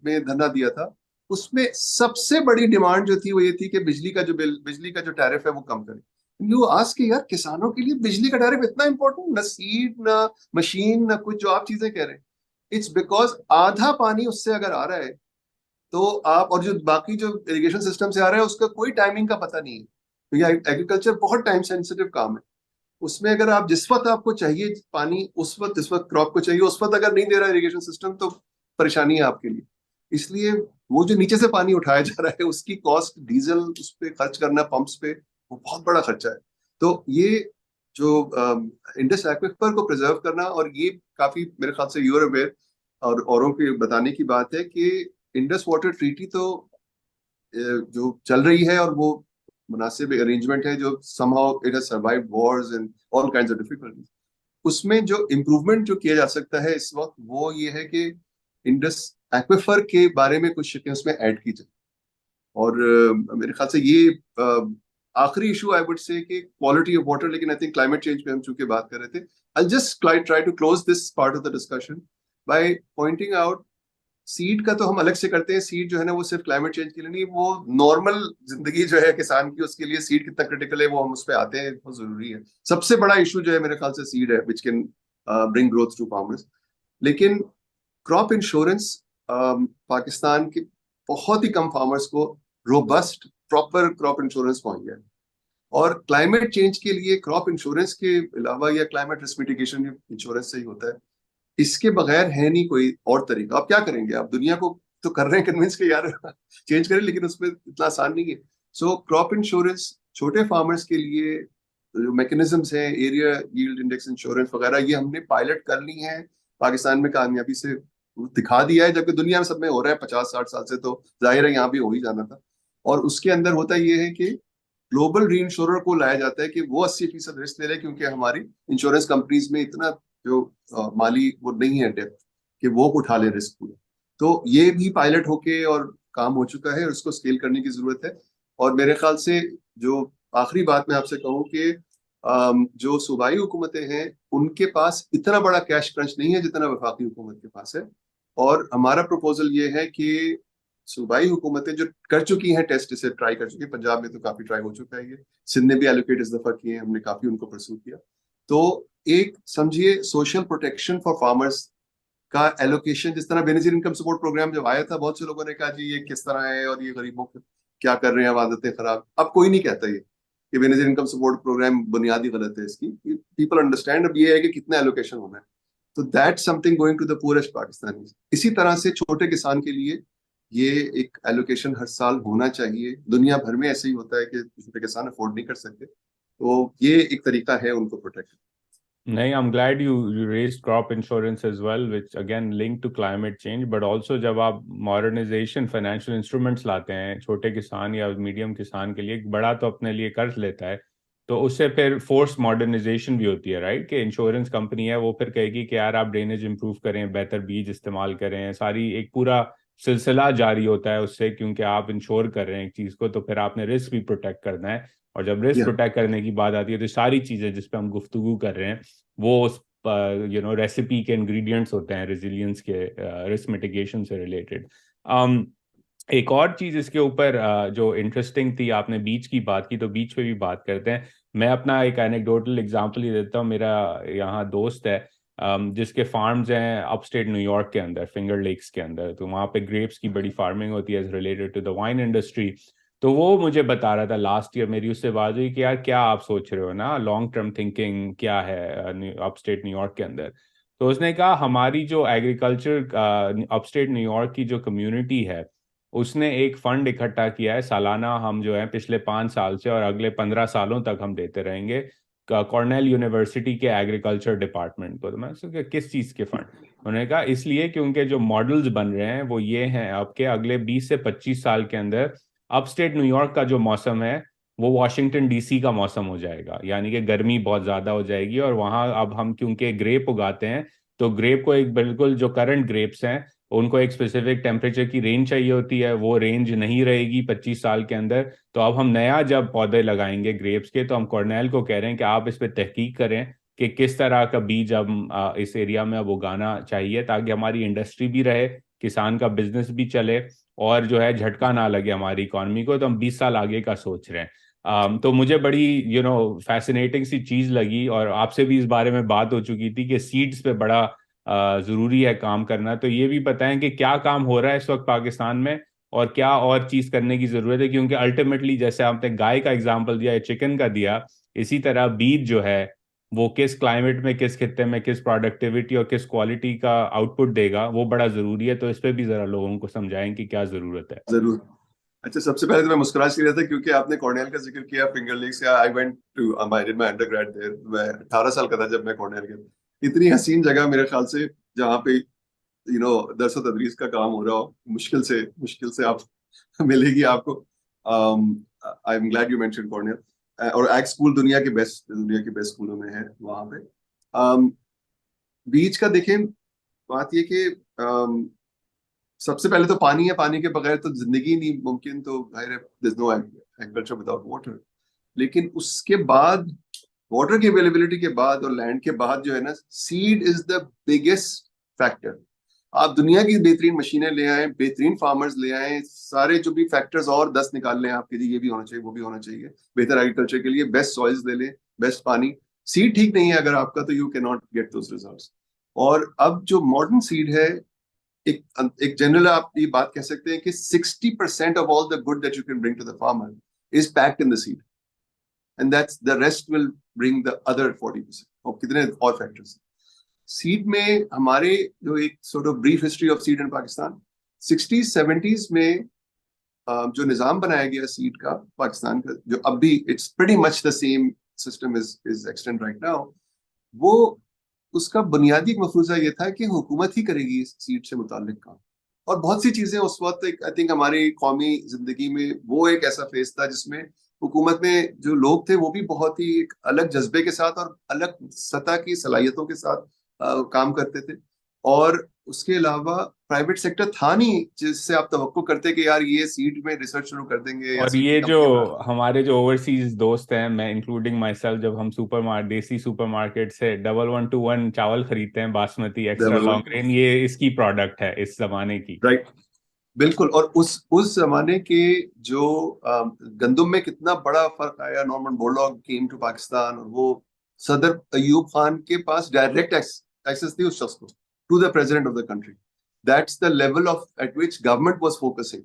में धरना दिया था। उसमें सबसे बड़ी डिमांड जो थी वो ये थी कि बिजली का जो बिल, बिजली का जो टैरिफ है वो कम करें। यू आज के यार किसानों के लिए बिजली का टैरिफ इतना इंपॉर्टेंट, ना सीड ना मशीन ना कुछ जो आप चीजें कह रहे हैं। इट्स बिकॉज आधा पानी उससे अगर आ रहा है तो आप, और जो बाकी जो इरिगेशन सिस्टम से आ रहा है उसका कोई टाइमिंग का पता नहीं है, क्योंकि एग्रीकल्चर बहुत टाइम सेंसिटिव काम है। उसमें अगर आप जिस वक्त आपको चाहिए पानी उस वक्त, जिस वक्त क्रॉप को चाहिए उस वक्त अगर नहीं दे रहा इरिगेशन सिस्टम, तो परेशानी है आपके लिए। इसलिए वो जो नीचे से पानी उठाया जा रहा है उसकी कॉस्ट, डीजल उस पर खर्च करना, पंप्स पे, वो बहुत बड़ा खर्चा है। तो ये जो इंडस एक्विफर को प्रिजर्व करना, और ये काफी मेरे ख्याल से यूर अवेयर और औरों के बताने की बात है कि इंडस वाटर ट्रीटी तो जो चल रही है और वो मुनासिब अरेंजमेंट है जो somehow it has survived Wars and all kinds of difficulties. उसमें जो इम्प्रूवमेंट जो किया जा सकता है इस वक्त वो ये है कि इंडस एक्विफर के बारे में कुछ शिकें उसमें ऐड की जाए। और मेरे ख्याल से ये आखिरी इशू आई वुड से कि क्वालिटी ऑफ वाटर, लेकिन आई थिंक क्लाइमेट चेंज पे हम चूंकि बात कर रहे थे, I just try to close this part of the discussion by pointing out, seed का तो हम अलग से करते हैं। सीड जो है ना वो सिर्फ क्लाइमेट चेंज के लिए नहीं, वो नॉर्मल जिंदगी जो है किसान की उसके लिए सीड कितना क्रिटिकल है वो हम उस पर आते हैं, बहुत जरूरी है। सबसे बड़ा इशू जो है मेरे ख्याल से सीड है which can bring growth to farmers. लेकिन क्रॉप इंश्योरेंस, पाकिस्तान के बहुत ही कम फार्मर्स को रोबस्ट प्रॉपर क्रॉप इंश्योरेंस पहुंच गया है। और क्लाइमेट चेंज के लिए क्रॉप इंश्योरेंस के अलावा या क्लाइमेट रिस्क मिटिगेशन इंश्योरेंस से ही होता है, इसके बगैर है नहीं कोई और तरीका। आप क्या करेंगे, आप दुनिया को तो कर रहे हैं कन्विंस के यार चेंज करें, लेकिन उसमें इतना आसान नहीं है। सो क्रॉप इंश्योरेंस छोटे फार्मर्स के लिए जो मैकेनिज्म्स हैं, एरिया यील्ड इंडेक्स इंश्योरेंस वगैरह, ये हमने पायलट कर ली है पाकिस्तान में कामयाबी से दिखा दिया है, जबकि दुनिया में सब में हो रहा है 50-60 साल से, तो जाहिर है यहाँ भी हो ही जाना था। और उसके अंदर होता ये है कि ग्लोबल री इंश्योरर को लाया जाता है कि वो 80% रिस्क ले रहे हैं, क्योंकि हमारी इंश्योरेंस कंपनीज में इतना जो माली वो नहीं है डेप्थ कि वो उठा ले रिस्क पूरा। तो ये भी पायलट होके और काम हो चुका है और उसको स्केल करने की जरूरत है। और मेरे ख्याल से जो आखिरी बात मैं आपसे कहूँ कि जो सूबाई हुकूमतें हैं उनके पास इतना बड़ा कैश क्रंच नहीं है जितना वफाकी हुकूमत के पास है। और हमारा प्रपोजल ये है कि सूबाई हुकूमतें जो कर चुकी हैं टेस्ट, इसे ट्राई कर चुकी है, पंजाब में तो काफी ट्राई हो चुका है, ये सिंध ने भी एलोकेट इस दफा किए हैं, हमने काफी उनको परसू किया। तो एक समझिए सोशल प्रोटेक्शन फॉर फार्मर्स का एलोकेशन, जिस तरह बेनजीर इनकम सपोर्ट प्रोग्राम जब आया था बहुत से लोगों ने कहा जी ये किस तरह है और ये गरीबों को क्या कर रहे हैं, आदतें खराब। अब कोई नहीं कहता ये कि बेनजीर इनकम सपोर्ट प्रोग्राम बुनियादी गलत है इसकी, पीपल अंडरस्टैंड। अब ये है कि कितना एलोकेशन होना है, तो that's something going to the poorest Pakistani. इसी तरह से छोटे किसान के लिए ये एक एलोकेशन हर साल होना चाहिए। दुनिया भर में ऐसे ही होता है कि छोटे किसान अफोर्ड नहीं कर सकते, तो ये एक तरीका है उनको प्रोटेक्ट। नहीं, I'm glad you raised crop insurance as well, which again linked to climate change, but also जब आप modernization financial instruments लाते हैं छोटे किसान या मीडियम किसान के लिए, एक बड़ा तो अपने लिए कर्ज लेता है, तो उससे फिर फोर्स मॉडर्नाइजेशन भी होती है, राइट? कि इंश्योरेंस कंपनी है वो फिर कहेगी कि यार आप ड्रेनेज इंप्रूव करें, बेहतर बीज इस्तेमाल करें, सारी एक पूरा सिलसिला जारी होता है उससे, क्योंकि आप इंश्योर कर रहे हैं एक चीज को, तो फिर आपने रिस्क भी प्रोटेक्ट करना है। और जब रिस्क या प्रोटेक्ट करने की बात आती है तो सारी चीजें जिस पे हम गुफ्तगू कर रहे हैं वो उस रेसिपी के इंग्रेडिएंट्स होते हैं रेजिलियंस के, रिस्क मिटिगेशन से रिलेटेड। एक और चीज इसके ऊपर जो इंटरेस्टिंग थी, आपने बीच की बात की तो बीच पे भी बात करते हैं। मैं अपना एक एनेक्डोटल एग्जांपल ही देता हूँ। मेरा यहाँ दोस्त है जिसके फार्म्स हैं अपस्टेट न्यूयॉर्क के अंदर, फिंगर लेक्स के अंदर। तो वहाँ पे ग्रेप्स की बड़ी फार्मिंग होती है related to the wine industry. तो वो मुझे बता रहा था, लास्ट ईयर मेरी उससे बात हुई कि यार क्या आप सोच रहे हो ना, लॉन्ग टर्म थिंकिंग क्या है अपस्टेट न्यूयॉर्क के अंदर। तो उसने कहा हमारी जो एग्रीकल्चर अपस्टेट न्यूयॉर्क की जो कम्युनिटी है, उसने एक फंड इकट्ठा किया है सालाना, हम जो है पिछले 5 साल से और अगले 15 सालों तक हम देते रहेंगे कॉर्नेल यूनिवर्सिटी के एग्रीकल्चर डिपार्टमेंट को। तो मैं सोचा किस चीज़ के फंड? उन्होंने कहा इसलिए क्योंकि जो मॉडल्स बन रहे हैं वो ये हैं आपके अगले 20 से 25 साल के अंदर अपस्टेट न्यूयॉर्क का जो मौसम है वो वॉशिंगटन डीसी का मौसम हो जाएगा, यानी कि गर्मी बहुत ज़्यादा हो जाएगी। और वहाँ अब हम क्योंकि ग्रेप उगाते हैं, तो ग्रेप को एक बिल्कुल जो करंट ग्रेप्स हैं उनको एक स्पेसिफिक टेम्परेचर की रेंज चाहिए होती है, वो रेंज नहीं रहेगी 25 साल के अंदर। तो अब हम नया जब पौधे लगाएंगे ग्रेप्स के, तो हम कॉर्नेल को कह रहे हैं कि आप इस पे तहकीक करें कि किस तरह का बीज अब इस एरिया में अब उगाना चाहिए, ताकि हमारी इंडस्ट्री भी रहे, किसान का बिजनेस भी चले, और जो है झटका ना लगे हमारी इकोनॉमी को। तो हम 20 साल आगे का सोच रहे हैं। तो मुझे बड़ी फैसिनेटिंग सी चीज लगी, और आपसे भी इस बारे में बात हो चुकी थी कि सीड्स पे बड़ा जरूरी है काम करना। तो ये भी बताएं कि क्या काम हो रहा है इस वक्त पाकिस्तान में, और क्या और चीज करने की जरूरत है, क्योंकि अल्टीमेटली जैसे आपने गाय का एग्जांपल दिया या चिकन का दिया, इसी तरह बीज जो है वो किस क्लाइमेट में, किस खित्ते में, किस प्रोडक्टिविटी और किस क्वालिटी का आउटपुट देगा, वो बड़ा जरूरी है। तो इस पे भी जरा लोगों को समझाएं कि क्या जरूरत है। जरूर। अच्छा, सबसे पहले तो मैं मुस्कुरा सी रहा था क्योंकि आपने कॉर्नेल का जिक्र किया, फिंगर लेक्स का। I went to I did my undergrad there. मैं 18 साल का था जब मैं कॉर्नेल गया। इतनी हसीन जगह मेरे ख्याल से, जहाँ पे दरस व तदरीस का काम हो रहा हो, मुश्किल से आप मिलेगी आपको। आई am glad you mention Cornell. और एग स्कूल दुनिया के बेस्ट स्कूलों में है वहां पे। बीच का देखें, बात ये कि सबसे पहले तो पानी है। पानी के बगैर तो जिंदगी नहीं मुमकिन, तो there is no agriculture without water. लेकिन उसके बाद, वाटर की अवेलेबिलिटी के बाद और लैंड के बाद, जो है ना, seed is the biggest factor. आप दुनिया की बेहतरीन मशीनें ले आए, बेहतरीन फार्मर्स ले आए, सारे जो भी फैक्टर्स और 10 निकाल लें आपके लिए, ये भी होना चाहिए, वो भी होना चाहिए बेहतर एग्रीकल्चर के लिए। बेस्ट सॉइल्स ले लें, बेस्ट पानी। सीड ठीक नहीं है अगर आपका, तो you can not get those results. और अब जो मॉडर्न सीड है, एक एक जनरल आप ये बात कह सकते हैं कि 60% of all the good that you can bring to the farmer is packed in the seed, and that's the rest will bring the other 40%। और कितने और फैक्टर्स सीड में हमारे, जो एक sort of brief history of seed in Pakistan. 60s 70s में जो निज़ाम बनाया गया सीड का पाकिस्तान का, जो अब भी it's pretty much the same system is extend right now. वो, उसका बुनियादी मफरूजा ये था कि हुकूमत ही करेगी इस सीट से मुतालिक काम। और बहुत सी चीजें उस वक्त, आई थिंक हमारी कौमी जिंदगी में वो एक ऐसा फेज था जिसमें हुकूमत में जो लोग थे वो भी बहुत ही एक अलग जज्बे के साथ और अलग सतह की सलाहियतों के साथ काम करते थे। और उसके अलावा प्राइवेट सेक्टर था नहीं जिससे आप तवक्को करते कि यार ये सीट में रिसर्च शुरू कर देंगे या और सीट की ये जो कंपनी बना। हमारे जो ओवरसीज दोस्त हैं, मैं इंक्लूडिंग माई सेल्फ, जब हम देसी सुपरमार्केट से 1121 चावल खरीदते हैं बासमती एक्स्ट्रा लॉन्ग ग्रेन, ये इसकी प्रोडक्ट है इस जमाने की। राइट, बिल्कुल। और उस जमाने के जो गंदुम में कितना बड़ा फर्क आया। Norman Borlaug came to Pakistan, और वो सदर अयूब खान के पास डायरेक्ट एक्सेस थी उस शख्स को, to the president of the country. That's the level of at which government was focusing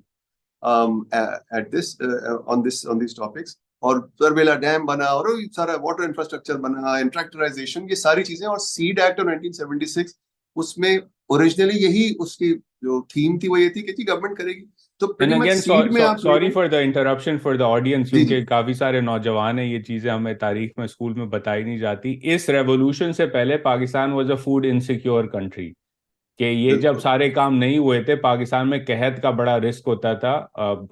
at this topics. और तरबेला डैम बना, और सारा वाटर इंफ्रास्ट्रक्चर बना, इंट्रैक्टराइजेशन, ये सारी चीजें। और सीड एक्ट ऑफ 1976, उसमें ओरिजिनली यही उसकी जो थीम थी वो ये थी कि जी गवर्नमेंट करेगी। तो and pretty much again seed में आप सॉरी देखें। For the interruption for the audience, जी जी, क्योंकि काफी सारे नौजवान हैं, ये चीजें हमें तारीख में स्कूल में बताई नहीं जाती। इस रेवोल्यूशन से पहले Pakistan was a food insecure country. कि ये जब बिल्कुल। सारे काम नहीं हुए थे, पाकिस्तान में कहत का बड़ा रिस्क होता था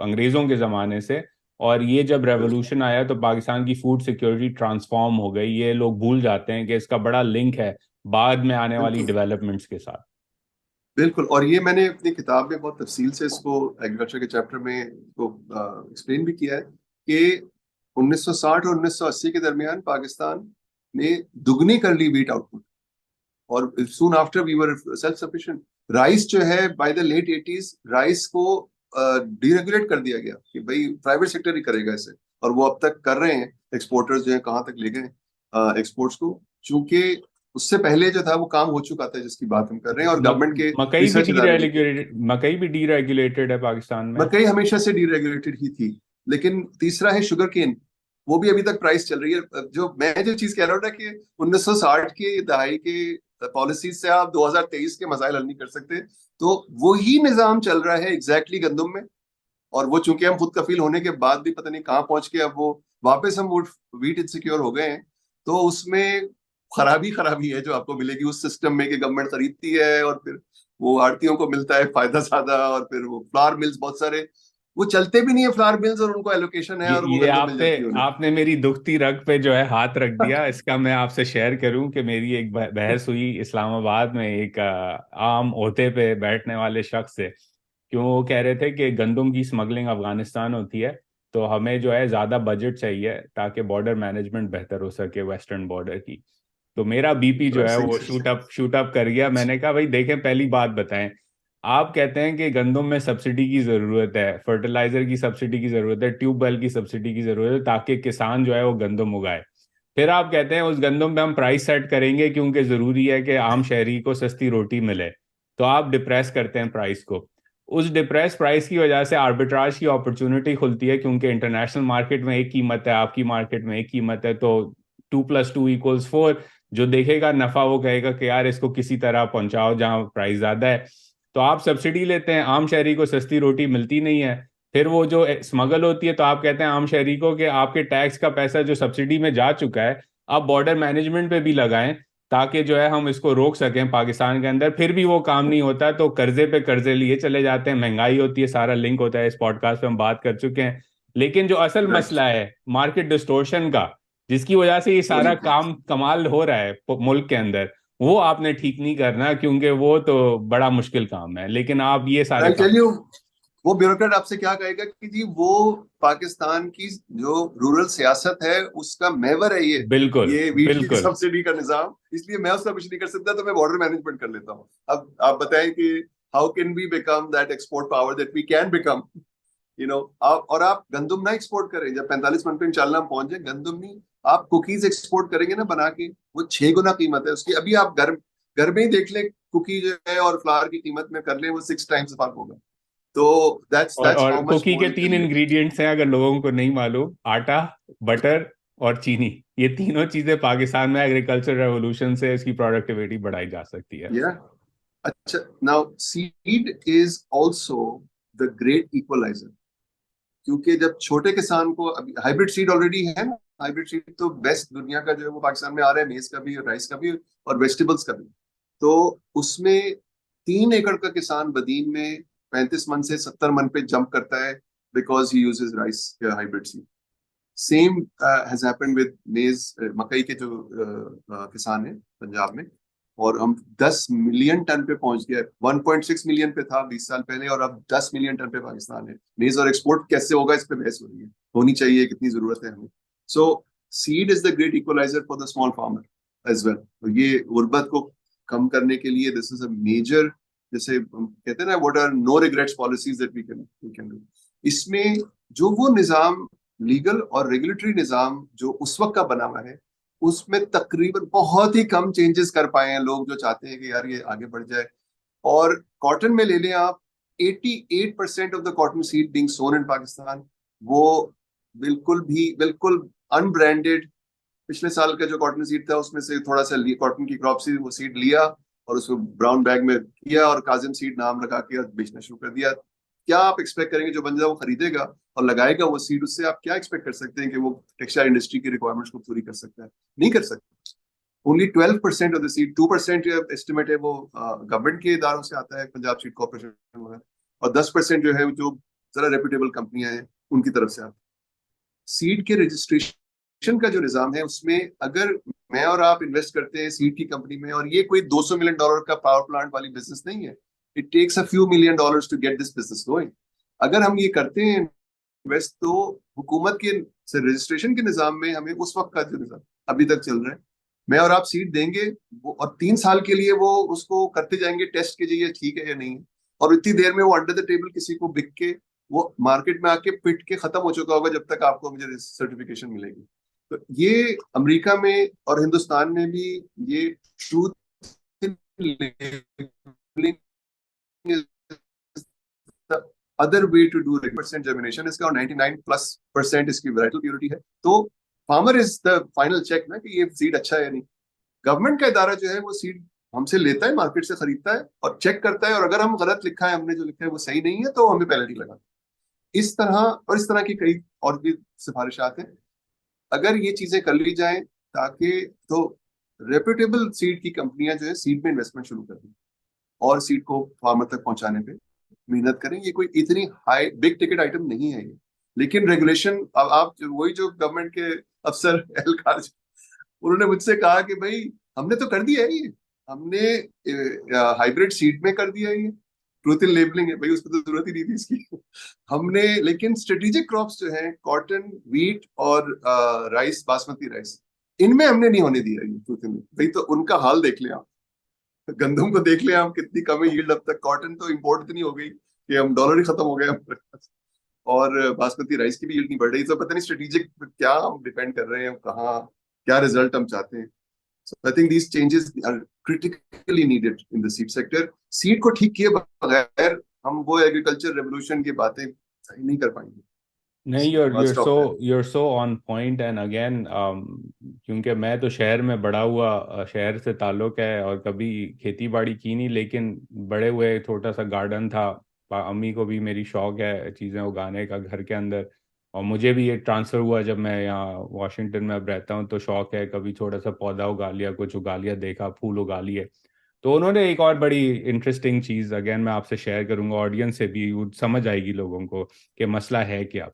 अंग्रेजों के जमाने से। और ये जब बिल्कुल रेवोल्यूशन आया तो पाकिस्तान की फूड सिक्योरिटी ट्रांसफॉर्म हो गई। ये लोग भूल जाते हैं कि इसका बड़ा लिंक है बाद में आने वाली बिल्कुल। डेवलपमेंट्स के साथ। बिल्कुल। और ये मैंने अपनी किताब में बहुत तफसील से इसको एग्रीकल्चर के चैप्टर में इसको एक्सप्लेन भी किया है कि 1960 और 1980 के दरमियान पाकिस्तान ने दुगनी कर ली वीट आउटपुट, और soon after we were self sufficient. Rice जो है by the late 80s rice को डीरेगुलेट कर दिया गया कि भाई प्राइवेट सेक्टर ही करेगा इसे, और वो अब तक कर रहे हैं। एक्सपोर्टर्स जो है कहाँ तक ले गए एक्सपोर्ट्स को, चूंकि उससे पहले जो था वो काम हो चुका था जिसकी बात हम कर रहे हैं, और गवर्नमेंट के रिसर्च इदारे भी थे। मकई भी डीरेगुलेटेड है पाकिस्तान में। मकई हमेशा से डीरेगुलेटेड ही थी। लेकिन तीसरा है शुगर केन, वो भी अभी तक प्राइस चल रही है। जो चीज कह रहा हूँ ना कि 1960 की दहाई के पॉलिसीज से आप 2023 के मसाइल हल नहीं कर सकते, तो वही निजाम चल रहा है एग्जैक्टली गंदम में। और वो चूंकि हम खुद कफील होने के बाद भी पता नहीं कहाँ पहुंच के अब वो वापस हम वीट इनसिक्योर हो गए हैं। तो उसमें खराबी खराबी है जो आपको मिलेगी उस सिस्टम में कि गवर्नमेंट खरीदती है और फिर वो आड़तियों को मिलता है फायदा ज्यादा, और फिर वो फ्लावर मिल्स बहुत सारे वो चलते भी नहीं है फ्लावर मिल्स, और उनको एलोकेशन है और वो ये गंदम मिल आपने जाती है उन्हें। आपने मेरी दुखती रग पे जो है हाथ रख दिया। इसका मैं आपसे शेयर करूं कि मेरी एक बहस हुई इस्लामाबाद में एक आम ओहदे पे बैठने वाले शख्स से। क्यों वो कह रहे थे कि गंदम की स्मगलिंग अफगानिस्तान होती है, तो हमें जो है ज़्यादा बजट चाहिए ताकि बॉर्डर मैनेजमेंट बेहतर हो सके वेस्टर्न बॉर्डर की। तो मेरा बीपी जो है वैसे वो ही शूट अप कर गया। मैंने कहा भाई देखें, पहली बात बताएं, आप कहते हैं कि गंदम में सब्सिडी की ज़रूरत है, फर्टिलाइज़र की सब्सिडी की ज़रूरत है, ट्यूबवेल की सब्सिडी की ज़रूरत है ताकि किसान जो है वो गंदम उगाए। फिर आप कहते हैं उस गंदम पे हम प्राइस सेट करेंगे क्योंकि ज़रूरी है कि आम शहरी को सस्ती रोटी मिले। तो आप डिप्रेस करते हैं प्राइस को। उस डिप्रेस प्राइस की वजह से आर्बिट्राज की अपॉर्चुनिटी खुलती है, क्योंकि इंटरनेशनल मार्केट में एक कीमत है, आपकी मार्केट में एक कीमत है, तो 2+2=4। जो देखेगा नफा वो कहेगा कि यार इसको किसी तरह पहुंचाओ जहां प्राइस ज्यादा है। तो आप सब्सिडी लेते हैं, आम शहरी को सस्ती रोटी मिलती नहीं है। फिर वो जो स्मगल होती है, तो आप कहते हैं आम शहरी को कि आपके टैक्स का पैसा जो सब्सिडी में जा चुका है आप बॉर्डर मैनेजमेंट पे भी लगाएं, ताकि जो है हम इसको रोक सकें पाकिस्तान के अंदर। फिर भी वो काम नहीं होता, तो कर्जे पे कर्जे लिए चले जाते हैं, महंगाई होती है, सारा लिंक होता है, इस पॉडकास्ट पे हम बात कर चुके हैं। लेकिन जो असल राइट। मसला है मार्केट डिस्टोर्शन का, जिसकी वजह से ये वो सारा नहीं थे। काम कमाल हो रहा है मुल्क के अंदर, वो आपने ठीक नहीं करना, क्योंकि वो तो बड़ा मुश्किल काम है, लेकिन आप ये सारे आई काम। टेल यू, वो ब्यूरोक्रेट आपसे क्या कहेगा कि जी वो पाकिस्तान की जो रूरल सियासत है उसका महवर है ये बिल्कुल ये वीट की बिल्कुल। सब्सिडी का निजाम, इसलिए मैं उसका कुछ नहीं कर सकता, तो मैं बॉर्डर मैनेजमेंट कर लेता हूँ। अब आप बताएं कि how can we become that export power that we can become, आप और आप गंदम ना एक्सपोर्ट करें। जब 45 मन पे इंशाल्लाह हम पहुंचे, गंदम नहीं, आप कुकीज एक्सपोर्ट करेंगे ना बना के, वो 6 गुना कीमत है उसकी। अभी आप घर घर में ही देख लें, कुकी जो है और फ्लावर की कीमत में कर लें, वो 6 टाइम्स फर्क होगा। तो दैट्स और हाउ मच कुकी मोर के यू 3 कैन मेक। इंग्रेडिएंट्स हैं, अगर लोगों को नहीं मालूम: आटा, बटर और चीनी। ये तीनों चीजें पाकिस्तान में एग्रीकल्चर रेवोल्यूशन से इसकी प्रोडक्टिविटी बढ़ाई जा सकती है। या अच्छा, now seed is also the great equaliser, क्योंकि जब छोटे किसान को, अभी हाइब्रिड सीड ऑलरेडी है ना, हाइब्रिड सीड तो बेस्ट दुनिया का जो है वो पाकिस्तान में आ रहा है, मेज का भी और राइस का भी और वेजिटेबल्स का भी। तो उसमें 3 एकड़ का किसान बदीन में 35 मन से 70 मन पे जंप करता है, because he uses rice hybrid seed. Same has happened with मेज, मकई के जो किसान है पंजाब में, और हम 10 मिलियन टन पे पहुंच गए। 1.6 मिलियन पे था 20 साल पहले, और अब 10 मिलियन टन पे पाकिस्तान है। मेज और एक्सपोर्ट कैसे होगा इस पे बहस हो रही है, होनी चाहिए, कितनी जरूरत है हमें। So seed is the great equaliser for the small farmer as well. तो ये गुर्बत को कम करने के लिए दिस इज अ मेजर, जैसे हम कहते हैं ना, what are no regrets policies that we can do. इसमें जो वो निजाम, लीगल और रेगुलेटरी निजाम जो उस वक्त का बना हुआ है, उसमें तकरीबन बहुत ही कम चेंजेस कर पाए हैं लोग जो चाहते हैं कि यार ये आगे बढ़ जाए। और कॉटन में ले लें आप, 88% of the cotton seed being sown in Pakistan, वो बिल्कुल अनब्रांडेड। पिछले साल का जो कॉटन सीड था उसमें से थोड़ा सा कॉटन की क्रॉप से वो सीड लिया और उसको ब्राउन बैग में किया और काजिम सीड नाम लगा के बेचना शुरू कर दिया। क्या आप एक्सपेक्ट करेंगे जो बंदा वो खरीदेगा और लगाएगा वो सीड, उससे आप क्या एक्सपेक्ट कर सकते हैं कि वो टेक्सटाइल इंडस्ट्री की रिक्वायरमेंट्स को पूरी कर सकता है? नहीं कर सकता। Only 12% of the seed, 2% estimate है वो गवर्नमेंट के इदारों से आता है, पंजाब सीड कॉर्पोरेशन वगैरह, और 10% जो है जो जरा रेप्यूटेबल कंपनियां हैं उनकी तरफ से आता है। सीड के रजिस्ट्रेशन का जो निजाम है उसमें, अगर मैं और आप इन्वेस्ट करते हैं सीड की कंपनी में, और ये कोई $200 मिलियन का पावर प्लांट वाली बिजनेस नहीं है, it takes a few million dollars to get this business going. अगर हम ये करते हैं इन्वेस्ट, तो हुकूमत के से रजिस्ट्रेशन के निजाम में हमें उस वक्त का जो निजाम अभी तक चल रहा है, मैं और आप सीट देंगे वो, और 3 साल के लिए वो उसको करते जाएंगे टेस्ट के, ये ठीक है या नहीं है, और इतनी देर में वो अंडर द टेबल किसी को बिक के वो मार्केट में आके पिट के खत्म हो चुका होगा जब तक आपको मुझे सर्टिफिकेशन मिलेगी। तो ये अमेरिका में और हिंदुस्तान में भी ये truth other way to do percent germination इसका, और 99+% इसकी वैराइटल प्योरिटी है। तो farmer is the final check ना कि ये सीड अच्छा है या नहीं। गवर्नमेंट का इदारा जो है वो सीड हमसे लेता है, मार्केट से खरीदता है और चेक करता है, और अगर हम गलत लिखा है, हमने जो लिखा है वो सही नहीं है, तो हमें पेनल्टी लगा। इस तरह और इस तरह की कई और भी सिफारिशात हैं। अगर ये चीजें कर ली जाएं ताकि, तो रेप्यूटेबल सीड की कंपनियां जो है सीड में इन्वेस्टमेंट शुरू कर दें और सीड को फार्मर तक पहुंचाने पे मेहनत करें। ये कोई इतनी हाई बिग टिकट आइटम नहीं है ये, लेकिन रेगुलेशन, अब आप वही जो गवर्नमेंट के अफसर एहलकार, उन्होंने मुझसे कहा कि भाई हमने तो कर दिया है ये, हमने हाइब्रिड सीड में कर दिया है ये, ट्रूथ इन लेबलिंग है भाई, उसको तो जरूरत ही नहीं थी इसकी। हमने लेकिन स्ट्रेटेजिक क्रॉप्स जो हैं कॉटन, व्हीट और राइस, बासमती राइस, इनमें हमने नहीं होने दिया ये ट्रूथ इन भाई। तो उनका हाल देख लें आप, गंदम को देख लें आप, कितनी कम है यील्ड अब तक। कॉटन तो इम्पोर्ट इतनी हो गई कि हम डॉलर ही खत्म हो गए हमारे पास, और बासमती राइस की भी यील्ड नहीं बढ़ रही। तो पता नहीं स्ट्रेटेजिक क्या हम डिपेंड कर रहे हैं, कहाँ क्या रिजल्ट हम चाहते हैं। So I think these changes are critically needed in the seed sector. Seed को ठीक किए बगैर हम वो एग्रीकल्चर रेवोल्यूशन की बातें सही नहीं कर पाएंगे। नहीं, So I'll stop there. you're so on point and again क्योंकि मैं तो शहर में बड़ा हुआ, शहर से ताल्लुक है और कभी खेती बाड़ी की नहीं, लेकिन बड़े हुए छोटा सा गार्डन था। अम्मी को भी मेरी शौक है चीज़ें उगाने का घर के अंदर, और मुझे भी ये ट्रांसफ़र हुआ जब मैं यहाँ वॉशिंगटन में अब रहता हूँ, तो शौक है कभी छोटा सा पौधा उगा लिया, कुछ उगा लिया, देखा फूल उगा लिए। तो उन्होंने एक और बड़ी इंटरेस्टिंग चीज़ अगेन मैं आपसे शेयर करूंगा, ऑडियंस से भी वो समझ आएगी लोगों को कि मसला है क्या।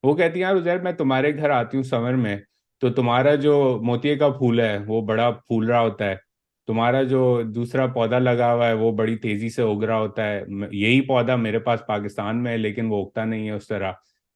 वो कहती है यार उजैर, मैं तुम्हारे घर आती हूँ समर में, तो तुम्हारा जो मोतिये का फूल है वो बड़ा फूल रहा होता है, तुम्हारा जो दूसरा पौधा लगा हुआ है वो बड़ी तेजी से उग रहा होता है, यही पौधा मेरे पास पाकिस्तान में है लेकिन वो उगता नहीं है उस तरह।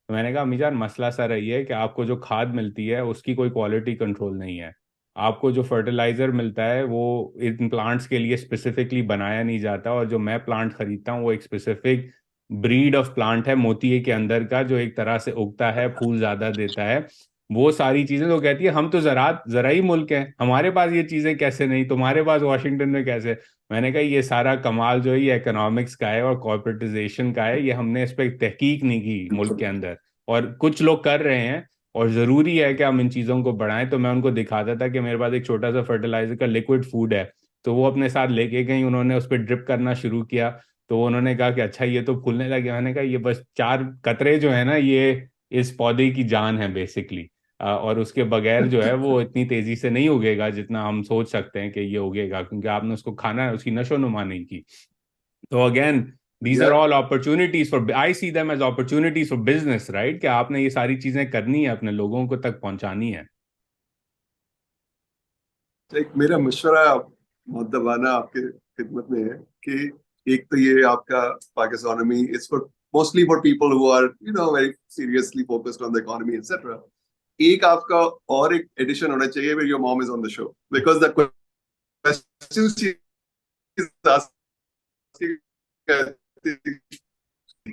तो मैंने कहा अम्मी जान, मसला सारा ये है कि आपको जो खाद मिलती है उसकी कोई क्वालिटी कंट्रोल नहीं है। आपको जो फर्टिलाइजर मिलता है वो इन प्लांट्स के लिए स्पेसिफिकली बनाया नहीं जाता, और जो मैं प्लांट खरीदता हूँ वो एक स्पेसिफिक ब्रीड ऑफ प्लांट है मोतिये के अंदर का, जो एक तरह से उगता है, फूल ज्यादा देता है। वो सारी चीजें तो कहती है हम तो जराई मुल्क हैं, हमारे पास ये चीजें कैसे नहीं, तुम्हारे पास वॉशिंगटन में कैसे। मैंने कहा ये सारा कमाल जो है ये इकोनॉमिक्स का है और कॉर्पोरेटाइजेशन का है, ये हमने इस पर तहकीक नहीं की मुल्क के बिल्कुल। अंदर, और कुछ लोग कर रहे हैं। और जरूरी है कि हम इन चीजों को बढ़ाएं। तो मैं उनको दिखाता था कि मेरे पास एक छोटा सा फर्टिलाइजर का लिक्विड फूड है, तो वो अपने साथ लेके गई, उन्होंने उस पर ड्रिप करना शुरू किया। तो उन्होंने कहा कि अच्छा ये तो फूलने लगे। मैंने कहा ये बस 4 कतरे जो है ना, ये इस पौधे की जान है बेसिकली, और उसके बगैर जो है वो इतनी तेजी से नहीं उगेगा जितना हम सोच सकते हैं कि ये उगेगा, क्योंकि आपने उसको खाना है, उसकी नशो नुमा नहीं की। तो अगेन दीज आर यार all opportunities for, I see them as opportunities for business, right, कि आपने ये सारी चीजें करनी है, अपने लोगों को तक पहुंचानी है। एक मेरा मशवरा मुद्दबाना आपके खिदमत में है कि एक तो ये आपका Pakistani it's for mostly for people who are very seriously focused on the economy etcetera. एक आपका और एक एडिशन होना चाहिए where your mom is on the show, because the questions she is asking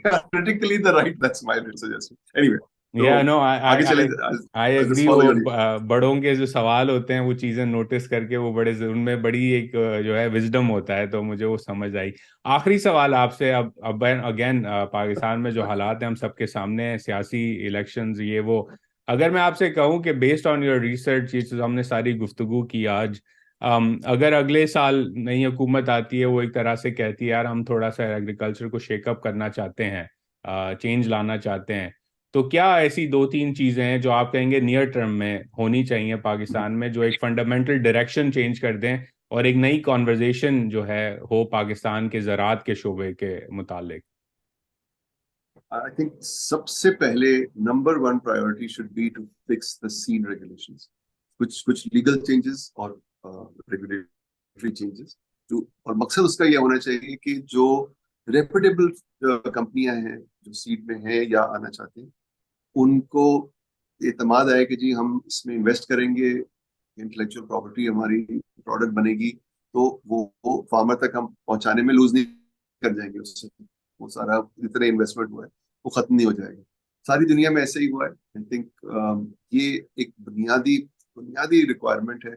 are critically the right, that's my suggestion anyway। तो या नो, आगे चले, आई I'll just एग्री। follow वो your lead। बड़ों के जो सवाल होते हैं वो चीजें नोटिस करके वो बड़े उनमें बड़ी एक जो है विजडम होता है, तो मुझे वो समझ आई। आखिरी सवाल आपसे, अब अगेन पाकिस्तान में जो हालात हैं हम सबके सामने हैं, सियासी इलेक्शंस ये वो, अगर मैं आपसे कहूं कि बेस्ड ऑन योर रिसर्च, ये जो हमने सारी गुफ्तगू की आज, अगर अगले साल नई हुकूमत आती है, वो एक तरह से कहती है यार हम थोड़ा सा एग्रीकल्चर को शेकअप करना चाहते हैं, चेंज लाना चाहते हैं, तो क्या ऐसी 2-3 चीजें हैं जो आप कहेंगे नियर टर्म में होनी चाहिए पाकिस्तान में, जो एक फंडामेंटल डायरेक्शन चेंज कर दें और एक नई कॉन्वर्जेशन जो है हो पाकिस्तान के ज़राअत के शोबे के मुतालिक? आई थिंक सबसे पहले number one priority should be to fix the seed regulations, कुछ कुछ लीगल चेंजेस और रेगुलेटरी चेंजेस और मकसद उसका ये होना चाहिए कि जो रेपुटेबल कंपनियां हैं जो सीड में हैं या आना चाहते हैं, उनको एतमाद आए कि जी हम इसमें इन्वेस्ट करेंगे, इंटेलेक्चुअल प्रॉपर्टी हमारी प्रोडक्ट बनेगी, तो वो फार्मर तक हम पहुंचाने में लूज नहीं कर जाएंगे उससे। वो सारा जितने इन्वेस्टमेंट हुआ है वो खत्म नहीं हो जाएगा। सारी दुनिया में ऐसे ही हुआ है। आई थिंक ये एक बुनियादी बुनियादी रिक्वायरमेंट है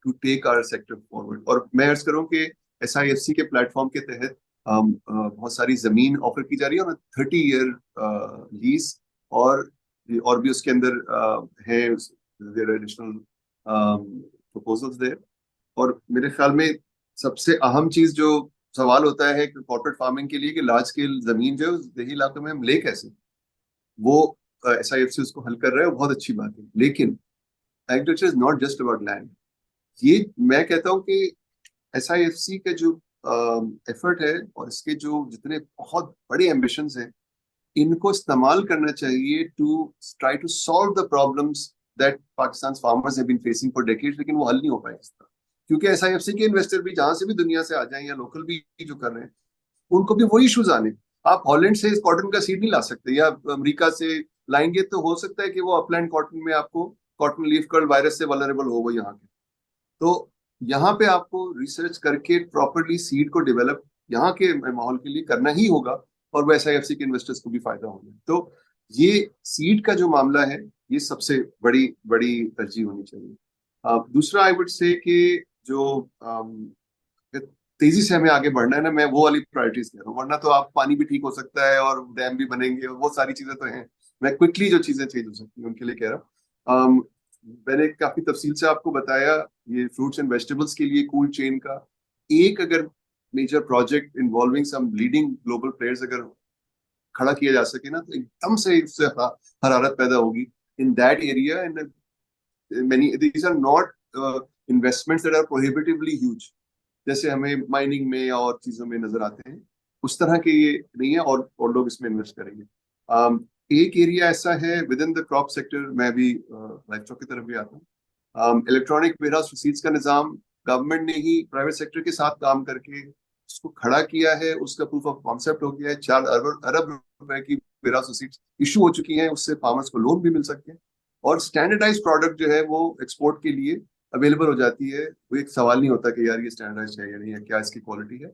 to take our sector forward. और मैं अर्ज करूं कि SIFC के प्लेटफॉर्म के तहत बहुत सारी जमीन ऑफर की जा रही है और 30 ईयर लीज, और भी उसके अंदर है देयर एडिशनल प्रपोजल्स देयर। और मेरे ख्याल में सबसे अहम चीज जो सवाल होता है कॉर्पोरेट फार्मिंग के लिए कि लार्ज स्केल जमीन जो है उस देही इलाकों में हम ले कैसे, वो SIFC उसको हल कर रहा है, बहुत अच्छी बात है। लेकिन agriculture is not just about land. ये मैं कहता हूँ कि SIFC का जो एफर्ट है और इसके जो जितने बहुत बड़े एम्बिशंस हैं, इनको इस्तेमाल करना चाहिए to try to solve the problems that Pakistan farmers have been facing for decades, लेकिन वो हल नहीं हो पाए इस तरह। क्योंकि SIFC के इन्वेस्टर भी जहां से भी दुनिया से आ जाएं या लोकल भी जो कर रहे हैं, उनको भी वही इश्यूज आने। आप हॉलैंड से कॉटन का सीड नहीं ला सकते, या अमेरिका से लाएंगे तो हो सकता है कि वो अपलैंड कॉटन में आपको कॉटन लीफ कर्ल वायरस से वल्नरेबल हो वो यहाँ के। तो यहाँ पे आपको रिसर्च करके प्रॉपरली सीड को डेवलप यहाँ के माहौल के लिए करना ही होगा, और वो SIFC के इन्वेस्टर्स को भी फायदा होगा। तो ये सीड का जो मामला है, ये सबसे बड़ी बड़ी तरजीह होनी चाहिए। दूसरा आई वुड से कि जो तेजी से हमें आगे बढ़ना है ना, मैं वो वाली प्रायोरिटीज कह रहा हूँ। वरना तो आप पानी भी ठीक हो सकता है और डैम भी बनेंगे और वो सारी चीजें तो हैं। मैं क्विकली जो चीजें चेंज हो सकती हैं उनके लिए कह रहा हूँ। मैंने काफी तफसील से आपको बताया ये फ्रूट्स एंड वेजिटेबल्स के लिए कोल्ड चेन का एक अगर मेजर प्रोजेक्ट इन्वॉल्विंग सम लीडिंग ग्लोबल प्लेयर्स अगर खड़ा किया जा सके ना, तो एकदम से इससे हरारत पैदा होगी in that area. And many these are not investments that are prohibitively huge, जैसे हमें माइनिंग में और चीजों में नजर आते हैं, उस तरह के ये नहीं है, और लोग इसमें इन्वेस्ट करेंगे। एक एरिया ऐसा है with in the crop sector, मैं भी लाइफ स्टॉक की तरफ भी आता हूँ। इलेक्ट्रॉनिक वेयरहाउस रसीद्स का निजाम गवर्नमेंट ने ही प्राइवेट सेक्टर के साथ काम करके उसको खड़ा किया है। उसका प्रूफ ऑफ कॉन्सेप्ट हो गया है। 4 अरब रुपए की वेयरहाउस रसीद्स इशू हो चुकी हैं, उससे फार्मर्स को लोन भी मिल सकते हैं, और स्टैंडर्डाइज प्रोडक्ट जो है वो एक्सपोर्ट के लिए अवेलेबल हो जाती है। वो एक सवाल नहीं होता कि यार ये स्टैंडर्डाइज है या नहीं है, क्या इसकी क्वालिटी है।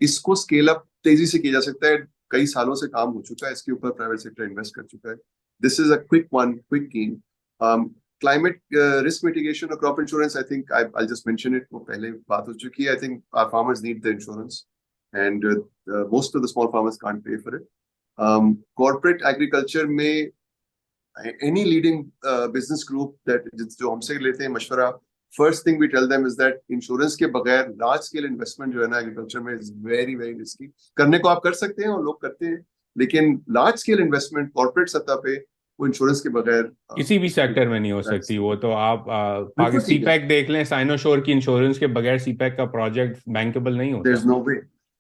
इसको स्केल अप तेजी से किया जा सकता है। कई सालों से काम हो चुका है इसके ऊपर, प्राइवेट सेक्टर इन्वेस्ट कर चुका है। This is a quick game. Climate risk mitigation और crop insurance, I think I just mention it, वो पहले बात हो चुकी है। I think our farmers need the insurance and most of the small farmers can't pay for it. Corporate agriculture में any leading business group that जो हमसे लेते हैं मशवरा, first thing we tell them is that insurance के बगैर लार्ज स्केल इन्वेस्टमेंट जो है ना एग्रीकल्चर में इज वेरी वेरी रिस्की। करने को आप कर सकते हैं और लोग करते हैं, लेकिन लार्ज स्केल इन्वेस्टमेंट कॉर्पोरेट सतह पे वो इंश्योरेंस के बगैर किसी भी सेक्टर में नहीं हो सकती वो तो। आप बिल्कुल ठीक है। सीपैक देख लें, साइनोशोर की इंश्योरेंस के बगैर सीपैक का प्रोजेक्ट बैंकेबल नहीं देयर होता। इज नो वे।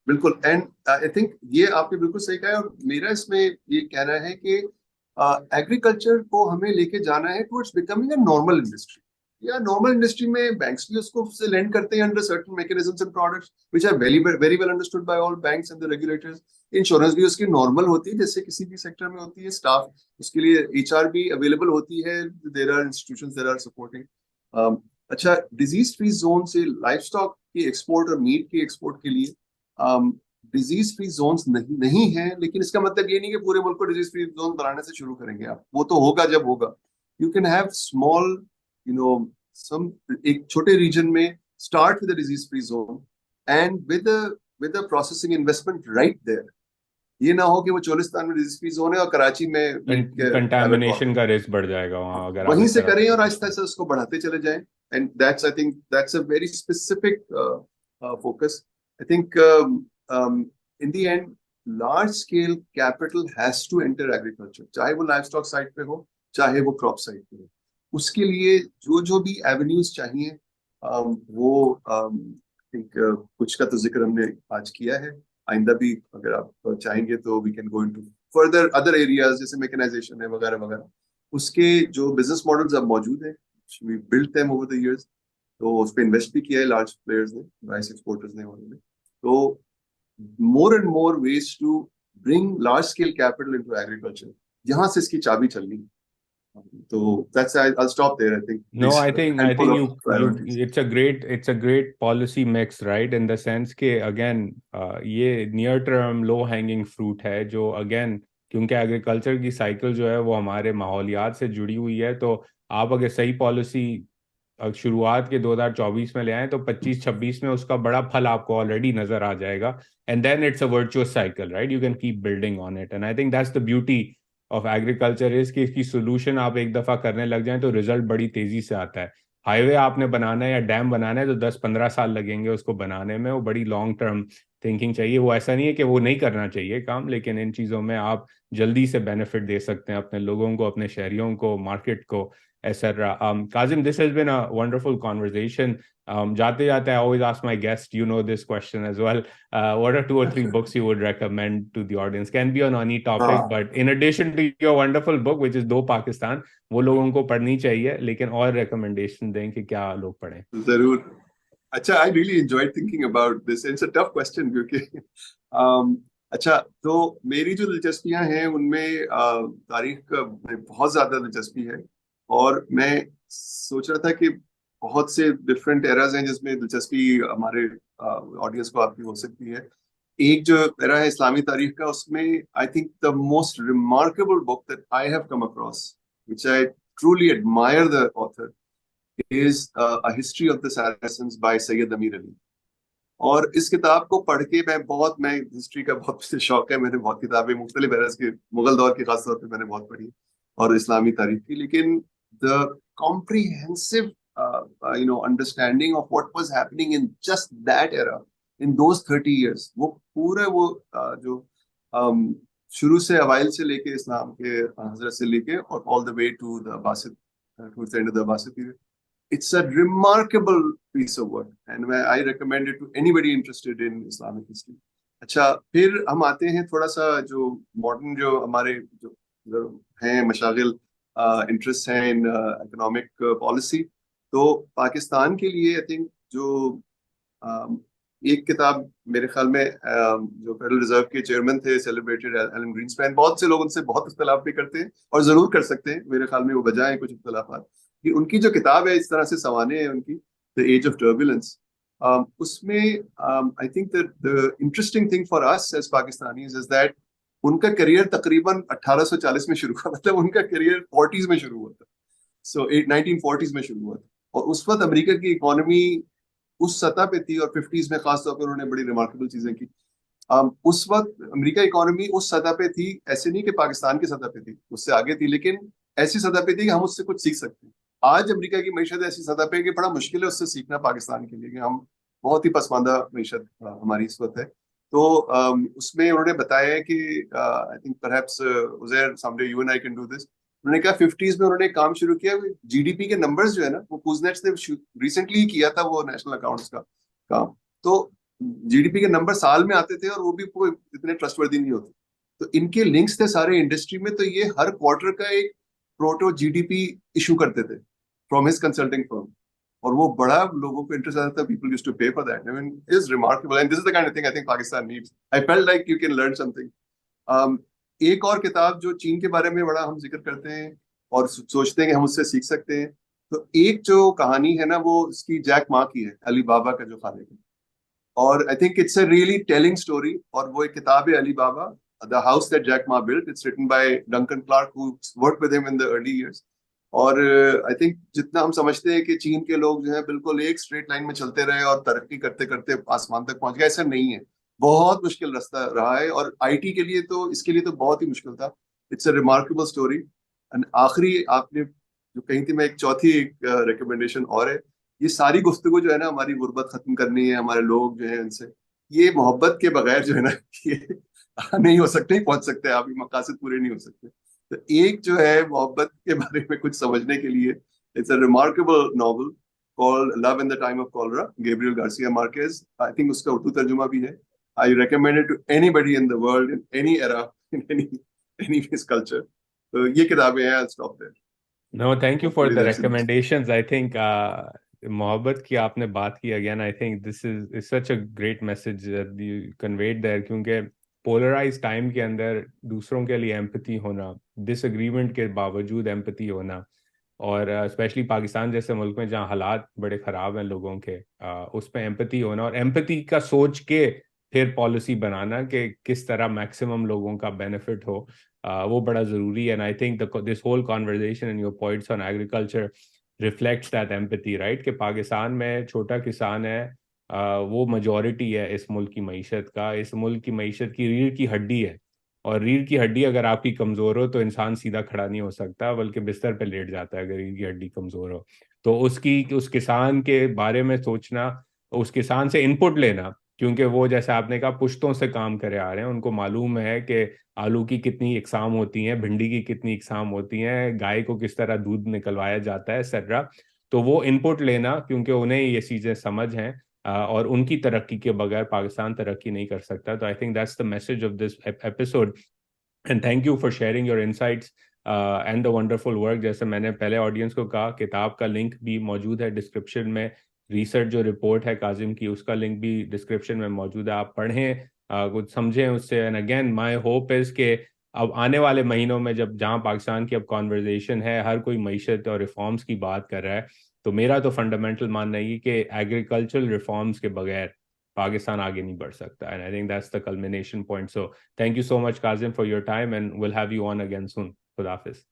बिल्कुल। एंड आई थिंक ये आपने बिल्कुल सही कहा है, और मेरा इसमें ये कहना है कि एग्रीकल्चर को हमें लेके जाना है towards becoming a normal industry. या नॉर्मल इंडस्ट्री में बैंक्स भी उसको से लेंड करते हैं under certain mechanisms and products which are very very well understood by all banks and the regulators. Insurance भी उसकी नॉर्मल होती है जैसे किसी भी सेक्टर में होती है। स्टाफ उसके लिए HR भी अवेलेबल होती है। There are institutions that are supporting. अच्छा, डिजीज फ्री जोन से लाइफ स्टॉक की एक्सपोर्ट और मीट की एक्सपोर्ट के लिए डिजीज फ्री जोन्स नहीं है, लेकिन इसका मतलब ये नहीं कि पूरे मुल्क को डिजीज फ्री जोन बनाने से शुरू करेंगे आप। वो तो होगा जब होगा। You can have small you know some एक छोटे रीजन में start with disease free zone and with processing investment right there. ये ना हो कि वो चोलिस्तान में डिजीज फ्री जोन है और कराची में कंटामिनेशन का रिस्क बढ़ जाएगा वहां अगर आप वहीं इस से तरह करें से। और आहिस्ता आहिस्ता उसको बढ़ाते चले जाएं। And that's I think that's a very specific focus. I think in the end large scale capital has to enter agriculture, चाहे वो लाइव स्टॉक साइड पे हो चाहे वो क्रॉप साइड पे हो। उसके लिए जो जो भी एवेन्यूज चाहिए वो थिंक कुछ का तो जिक्र हमने आज किया है। आइंदा भी अगर आप चाहेंगे तो we can go into further other areas जैसे मैकेनाइजेशन है वगैरह वगैरह। उसके जो बिजनेस मॉडल्स अब मौजूद हैं, we built them over the years, तो उस पर इन्वेस्ट भी किया है लार्ज प्लेयर्स ने, राइस एक्सपोर्टर्स ने, उन्होंने। तो more and more ways to bring large scale capital into agriculture. यहाँ से इसकी चाबी चलनी है। तो that's I'll stop there. I think No, these I handful think of you priorities. it's a great policy mix, right? In the sense के again ये near term low hanging fruit है जो again क्योंकि एग्रीकल्चर की साइकिल जो है वो हमारे माहौलियात से जुड़ी हुई है, तो आप अगर सही पॉलिसी शुरुआत के 2024 में ले आए तो 25-26 में उसका बड़ा फल आपको ऑलरेडी नजर आ जाएगा, and then it's a virtuous cycle, right? You can keep building on it, and I think that's the beauty of agriculture is कि इसकी सोल्यूशन आप एक दफा करने लग जाएं तो रिजल्ट बड़ी तेजी से आता है। हाईवे आपने बनाना है या डैम बनाना है तो 10-15 साल लगेंगे उसको बनाने में, वो बड़ी लॉन्ग टर्म थिंकिंग चाहिए। वो ऐसा नहीं है कि वो नहीं करना चाहिए काम, लेकिन इन चीज़ों में आप जल्दी से बेनिफिट दे सकते हैं अपने लोगों को, अपने शहरियों को, मार्केट को, etc. Kazim, this has been a wonderful conversation. Jate jate, I always ask my guests, you know this question as well. What are 2 or 3 books you would recommend to the audience? Can be on any topic, but in addition to your wonderful book, which is Do Pakistan, वो लोगों को पढ़नी चाहिए, लेकिन और recommendation दें कि क्या लोग पढ़ें? जरूर। अच्छा, I really enjoyed thinking about this. It's a tough question क्योंकि अच्छा, तो मेरी जो दिलचस्पियां हैं उनमें तारीख में बहुत ज्यादा दिलचस्पी है, और मैं सोच रहा था कि बहुत से डिफरेंट एराज हैं जिसमें दिलचस्पी हमारे ऑडियंस को आपकी हो सकती है। एक जो एरा है इस्लामी तारीख का, उसमें I think the most remarkable book that I have come across, which I truly admire the author, is a history of the Saracens by Syed Ameer Ali. और इस किताब को पढ़ के मैं हिस्ट्री का बहुत शौक है, मैंने बहुत किताबें मुख्तलिफ एराज के, मुगल दौर की खास तौर पे मैंने बहुत पढ़ी, और इस्लामी तारीख की, लेकिन the comprehensive understanding of what was happening in just that era, in those 30 years, वो पूरा वो जो शुरू से अवाइल से लेके इस्लाम के हजरत से लेके और all the way to the Abbasid, towards the end of the Abbasid period. It's a remarkable piece of work, and I recommend it to anybody interested in Islamic history. अच्छा, फिर हम आते हैं थोड़ा सा जो मॉडर्न, जो हमारे जो हैं मशागिल, इंटरेस्ट हैं इन इकोनॉमिक पॉलिसी। तो पाकिस्तान के लिए आई थिंक जो एक किताब मेरे ख्याल में जो फेडरल रिजर्व के चेयरमैन थे, सेलिब्रेटेड एलन ग्रीनस्पैन, बहुत से लोग उनसे बहुत इख्तलाफ भी करते हैं और जरूर कर सकते हैं, मेरे ख्याल में वो बजाय कुछ इख्तलाफात कि उनकी जो किताब है, इस तरह से सवाने हैं उनकी, द एज ऑफ टर्बुलेंस, उसमें I think the interesting thing for us as Pakistanis is that उनका करियर तकरीबन 1840 में शुरू हुआ, मतलब उनका करियर 40s में शुरू हुआ था, सो 1940s में शुरू हुआ था, और उस वक्त अमेरिका की इकोनॉमी उस सतह पे थी, और 50s में खासतौर पर उन्होंने बड़ी रिमार्केबल चीजें की। उस वक्त अमेरिका इकोनॉमी उस सतह पे थी, ऐसे नहीं कि पाकिस्तान की सतह पे थी, उससे आगे थी, लेकिन ऐसी सतह पे थी कि हम उससे कुछ सीख सकते हैं। आज अमेरिका की मैशत ऐसी सतह पे कि बड़ा मुश्किल है उससे सीखना पाकिस्तान के लिए, कि हम बहुत ही पसमानदा मैशत हमारी इस वक्त है। तो उसमें उन्होंने बताया है कि I think perhaps Uzair someday you and I can do this. उन्होंने कहा 50s में उन्होंने काम शुरू किया, जीडीपी के नंबर्स जो है ना, वो कुजनेट्स ने रिसेंटली किया था, वो नेशनल अकाउंट्स का काम। तो जीडीपी के नंबर साल में आते थे और वो भी कोई इतने ट्रस्टवर्दी नहीं होते, तो इनके लिंक्स थे सारे इंडस्ट्री में, तो ये हर क्वार्टर का एक प्रोटो जीडीपी इशू करते थे फ्रॉम हिज कंसल्टिंग फर्म, और वो बड़ा लोगों को इंटरेस्ट आता था, पीपल यूज्ड टू पे for that. I mean is remarkable, and this is the kind of thing I think Pakistan needs. I felt like you can learn something. एक और किताब जो चीन के बारे में बड़ा हम जिक्र करते हैं और सोचते हैं कि हम उससे सीख सकते हैं, तो एक जो कहानी है ना, वो इसकी जैक मा की है, अली बाबा का जो खाने का, और I think it's a really telling story, और वो एक किताब है Alibaba, the house that Jack Ma built. It's written by Duncan Clark who worked with him in the early years. और आई थिंक जितना हम समझते हैं कि चीन के लोग जो है बिल्कुल एक स्ट्रेट लाइन में चलते रहे और तरक्की करते करते आसमान तक पहुंच गए, ऐसा नहीं है, बहुत मुश्किल रास्ता रहा है, और आईटी के लिए तो, इसके लिए तो बहुत ही मुश्किल था। It's a remarkable story. And आखिरी आपने जो कही थी, मैं एक चौथी एक रिकमेंडेशन और है, ये सारी गुफ्तगू जो है ना, हमारी गुर्बत खत्म करनी है, हमारे लोग जो है उनसे, ये मोहब्बत के बगैर जो है ना, ये नहीं हो सकते, नहीं पहुंच सकते, आप मकासद पूरे नहीं हो सकते। तो एक जो है मोहब्बत के बारे में कुछ समझने के लिए, it's a remarkable novel called love in the time of cholera, Gabriel Garcia Marquez. I think उसका उर्दू तर्जुमा भी है। I recommend it to anybody in the world, in any era, in any culture. तो ये किताबें हैं, I'll stop there. No, thank you for Hopefully the that's enough. recommendations. I think मोहब्बत की आपने बात की again, I think this is such a great message you conveyed there, क्योंकि पोलराइज टाइम के अंदर दूसरों के लिए एम्पैथी होना, डिसएग्रीमेंट के बावजूद एम्पैथी होना, और स्पेशली पाकिस्तान जैसे मुल्क में जहाँ हालात बड़े ख़राब हैं लोगों के, उस पर एम्पैथी होना और एम्पैथी का सोच के फिर पॉलिसी बनाना कि किस तरह मैक्सिमम लोगों का बेनिफिट हो, वो बड़ा ज़रूरी है। And I think this whole conversation and your points on agriculture reflects that empathy, right? कि पाकिस्तान में छोटा किसान है, वो मेजॉरिटी है इस मुल्क की मईशत का, इस मुल्क की मईशत की रीढ़ की हड्डी है। और रीढ़ की हड्डी अगर आपकी कमजोर हो तो इंसान सीधा खड़ा नहीं हो सकता, बल्कि बिस्तर पे लेट जाता है अगर रीढ़ की हड्डी कमजोर हो। तो उस किसान के बारे में सोचना, उस किसान से इनपुट लेना, क्योंकि वो जैसे आपने कहा पुश्तों से काम करे आ रहे हैं, उनको मालूम है कि आलू की कितनी इकसाम होती हैं, भिंडी की कितनी इकसाम होती हैं, गाय को किस तरह दूध निकलवाया जाता है, एक्सेट्रा। तो वो इनपुट लेना, क्योंकि उन्हें ये चीज़ें समझ हैं, और उनकी तरक्की के बगैर पाकिस्तान तरक्की नहीं कर सकता। तो आई think that's the message of this episode, and thank you for sharing your insights and the wonderful work. जैसे मैंने पहले ऑडियंस को कहा, किताब का लिंक भी मौजूद है डिस्क्रिप्शन में, रिसर्च जो रिपोर्ट है काजिम की उसका लिंक भी डिस्क्रिप्शन में मौजूद है, आप पढ़ें, कुछ समझें उससे। And again my hope is के अब आने वाले महीनों में जब जहाँ पाकिस्तान की अब कॉन्वर्जेशन है, हर कोई मईशत और रिफॉर्म्स की बात कर रहा है, तो मेरा तो फंडामेंटल मानना है कि एग्रीकल्चरल रिफॉर्म्स के बगैर पाकिस्तान आगे नहीं बढ़ सकता। And I think that's the culmination point. So thank you so much, Kazim, for your time, and we'll have you on again soon. Khudafis.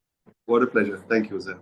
What a pleasure. Thank you, Zai.